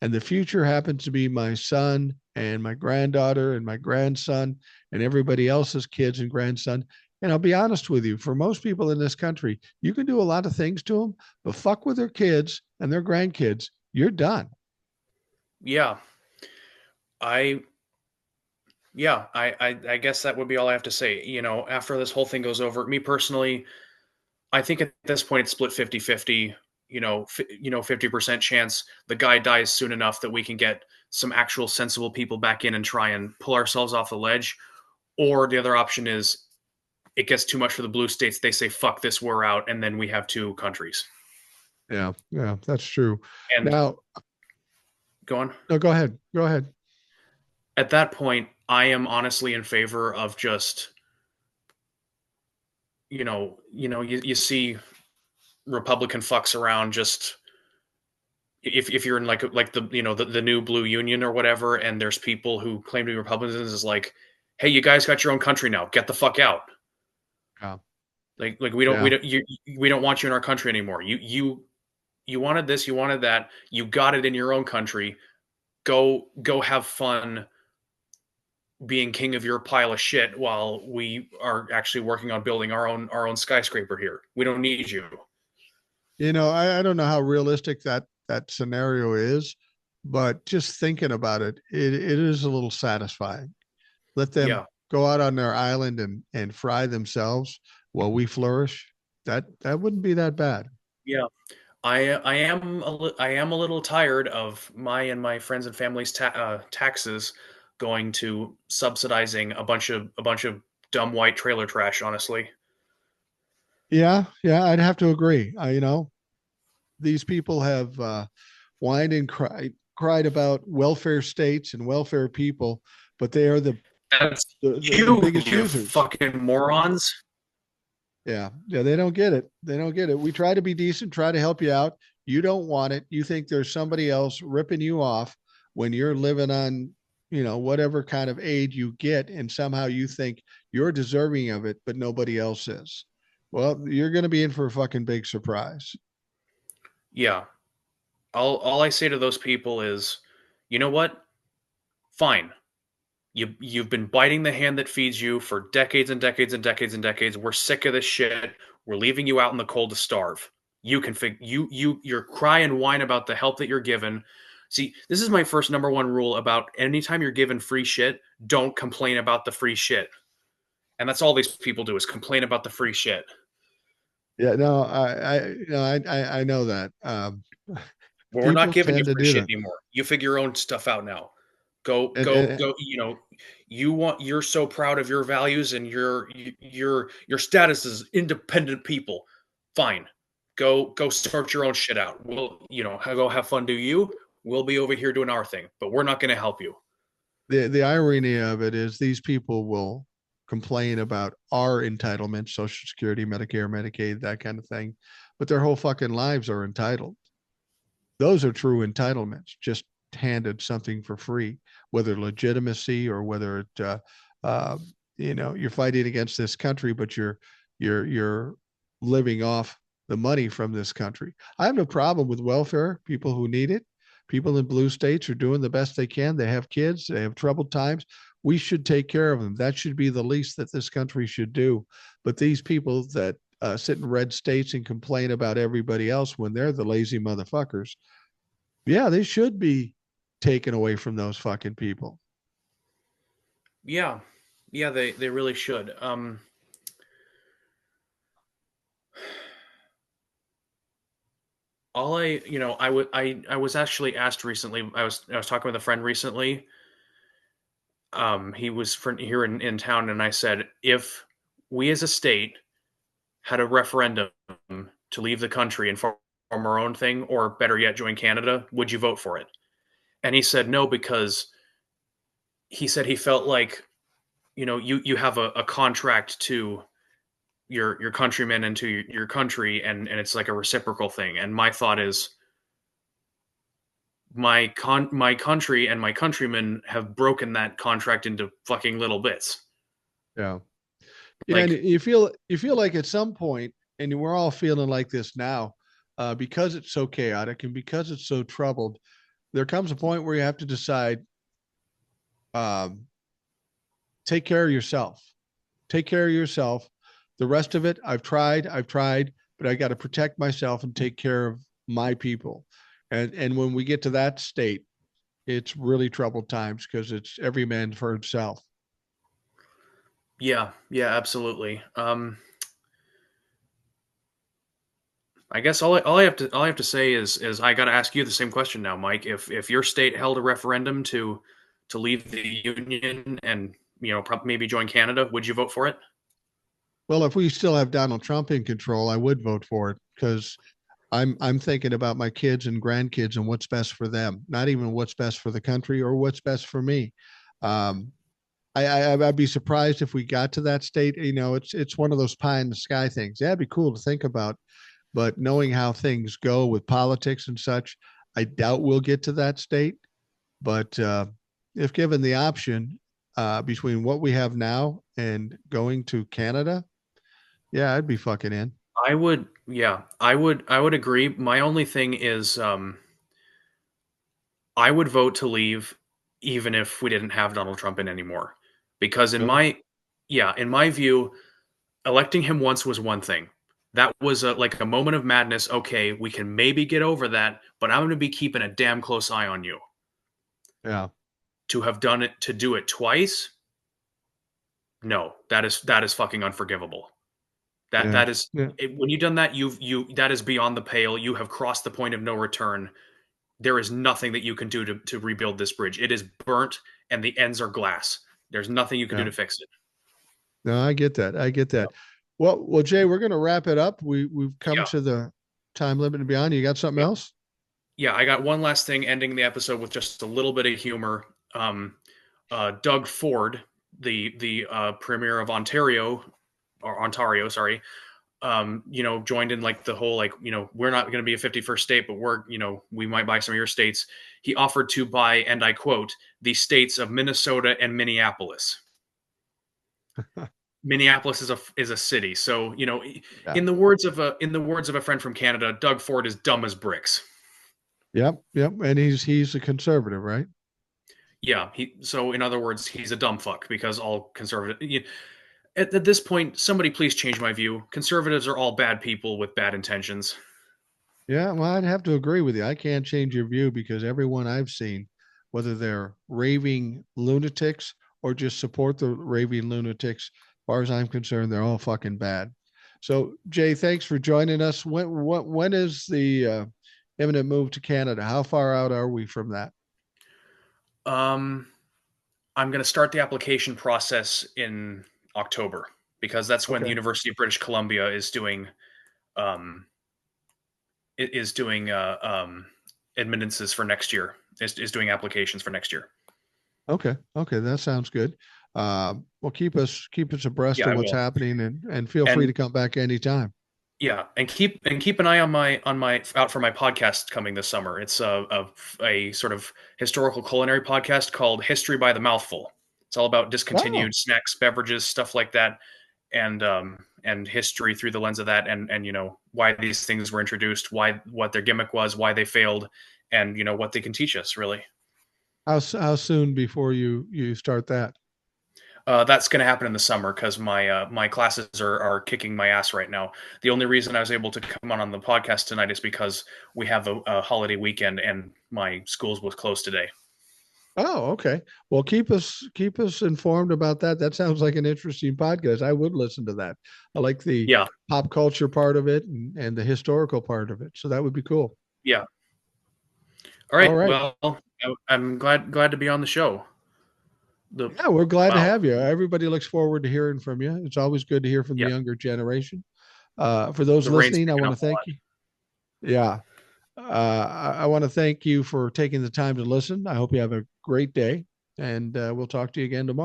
And the future happens to be my son and my granddaughter and my grandson and everybody else's kids and grandson. And I'll be honest with you, for most people in this country, you can do a lot of things to them, but fuck with their kids and their grandkids, you're done. Yeah. I I guess that would be all I have to say. After this whole thing goes over, me personally, I think at this point it's split 50-50. 50% chance the guy dies soon enough that we can get some actual sensible people back in and try and pull ourselves off the ledge. Or the other option is it gets too much for the blue states. They say, fuck this, we're out. And then we have two countries. Yeah, yeah, that's true. And Now, go on. no, go ahead. Go ahead. At that point, I am honestly in favor of just, you see Republican fucks around just if you're in like the the new blue union or whatever, and there's people who claim to be Republicans is like, hey, you guys got your own country now, get the fuck out. Yeah, Like we don't we yeah. don't we don't want you in our country anymore. You wanted this, you wanted that, you got it in your own country. Go have fun being king of your pile of shit while we are actually working on building our own skyscraper here. We don't need you. You know, I don't know how realistic that scenario is, but just thinking about it, it is a little satisfying. Let them Yeah. go out on their island and fry themselves while we flourish. That wouldn't be that bad. Yeah. I am a little tired of my and my friends and family's taxes going to subsidizing a bunch of dumb white trailer trash. Honestly, Yeah, yeah, I'd have to agree. These people have whined and cried about welfare states and welfare people, but they are that's the you, biggest you users. fucking morons. Yeah, yeah, they don't get it. They don't get it. We try to be decent, try to help you out. You don't want it. You think there's somebody else ripping you off when you're living on, whatever kind of aid you get, and somehow you think you're deserving of it, but nobody else is. Well, you're going to be in for a fucking big surprise. Yeah, all I say to those people is, you know what? Fine. You've been biting the hand that feeds you for decades and decades and decades and decades. We're sick of this shit. We're leaving you out in the cold to starve. You can you're cry and whine about the help that you're given. See, this is my first number one rule about anytime you're given free shit, don't complain about the free shit. And that's all these people do is complain about the free shit. Yeah, no, I know that. Well, we're not People giving you tend to free do shit that, anymore. You figure your own stuff out now. and Go. You know, you're so proud of your values and your status as independent people. Fine, go sort your own shit out. We'll go have fun. Do you? We'll be over here doing our thing, but we're not going to help you. the irony of it is these people will complain about our entitlements, Social Security, Medicare, Medicaid, that kind of thing, but their whole fucking lives are entitled. Those are true entitlements, just handed something for free, whether legitimacy or whether it, uh, you're fighting against this country, but you're living off the money from this country. I have no problem with welfare, people who need it. People in blue states are doing the best they can. They have kids, they have troubled times. We should take care of them. That should be the least that this country should do. But these people that sit in red states and complain about everybody else when they're the lazy motherfuckers, yeah, they should be taken away from those fucking people. Yeah, yeah, they really should. All I was actually asked recently. I was talking with a friend recently. He was here in town, and I said, if we as a state had a referendum to leave the country and form our own thing, or better yet, join Canada, would you vote for it? And he said no, because he said he felt like, you have a contract to your countrymen and to your country, and it's like a reciprocal thing. And my thought is, my country and my countrymen have broken that contract into fucking little bits. Yeah. Yeah, and Like, you feel like at some point, and we're all feeling like this now, because it's so chaotic and because it's so troubled, there comes a point where you have to decide, um, take care of yourself. Take care of yourself. The rest of it, I've tried, but I got to protect myself and take care of my people. And when we get to that state, it's really troubled times because it's every man for himself. yeah, yeah, absolutely. I guess all I have to say is I got to ask you the same question now, Mike. If your state held a referendum to leave the union and maybe join Canada, would you vote for it? Well, if we still have Donald Trump in control, I would vote for it because I'm thinking about my kids and grandkids and what's best for them, not even what's best for the country or what's best for me. Um, I'd be surprised if we got to that state. It's one of those pie in the sky things. Yeah, it'd be cool to think about, but knowing how things go with politics and such, I doubt we'll get to that state. But if given the option between what we have now and going to Canada, yeah, I'd be fucking in. I would agree. My only thing is, I would vote to leave even if we didn't have Donald Trump in anymore. Because Really? in my view, electing him once was one thing. That was like a moment of madness. Okay, we can maybe get over that, but I'm going to be keeping a damn close eye on you. Yeah. To do it twice, no, that is fucking unforgivable. That Yeah. that is Yeah. when you've done that, that is beyond the pale. You have crossed the point of no return. There is nothing that you can do to rebuild this bridge. It is burnt and the ends are glass. There's nothing you can do Yeah. to fix it. No, I get that. I get Yeah. that. Well, Jay, we're going to wrap it up. We've come Yeah. to the time limit and beyond. You got something Yeah. else? Yeah, I got one last thing ending the episode with just a little bit of humor. Doug Ford, the premier of Ontario, sorry, joined in like the whole we're not going to be a 51st state, but we might buy some of your states. He offered to buy, and I quote, the states of Minnesota and Minneapolis. Minneapolis is a city, so Yeah. in the words of a friend from Canada, Doug Ford is dumb as bricks. Yep. Yep. And he's a conservative, right? Yeah, so in other words, he's a dumb fuck because all conservative. At this point, somebody please change my view. Conservatives are all bad people with bad intentions. Yeah, well, I'd have to agree with you. I can't change your view because everyone I've seen, whether they're raving lunatics or just support the raving lunatics, as far as I'm concerned, they're all fucking bad. So, Jay, thanks for joining us. When is the imminent move to Canada? How far out are we from that? Um, I'm going to start the application process in October because that's when the Okay. University of British Columbia um, is doing admittances for next year. Is doing applications for next year. Okay. Okay. That sounds good. Well, keep us abreast Yeah, of I what's will. happening and feel free And to come back anytime. yeah, and keep an eye on my out for my podcast coming this summer. It's a sort of historical culinary podcast called History by the Mouthful. It's all about Oh, discontinued snacks, beverages, stuff like that, and history through the lens of that, and why these things were introduced, what their gimmick was, why they failed, and what they can teach us really. how soon before you start that? That's going to happen in the summer because my classes are kicking my ass right now. The only reason I was able to come on the podcast tonight is because we have a holiday weekend and my schools was closed today. Oh, okay. Well, keep us informed about that. That sounds like an interesting podcast. I would listen to that. I like the Yeah, pop culture part of it and the historical part of it. So that would be cool. yeah. All All right. right. Well, I'm glad to be on the show. The Yeah, we're glad to Wow, have you. Everybody looks forward to hearing from you. It's always good to hear from the yeah. younger generation. For those The rain's listening, I picking want up to a thank lot. you. Yeah. I want to thank you for taking the time to listen. I hope you have a great day, and we'll talk to you again tomorrow.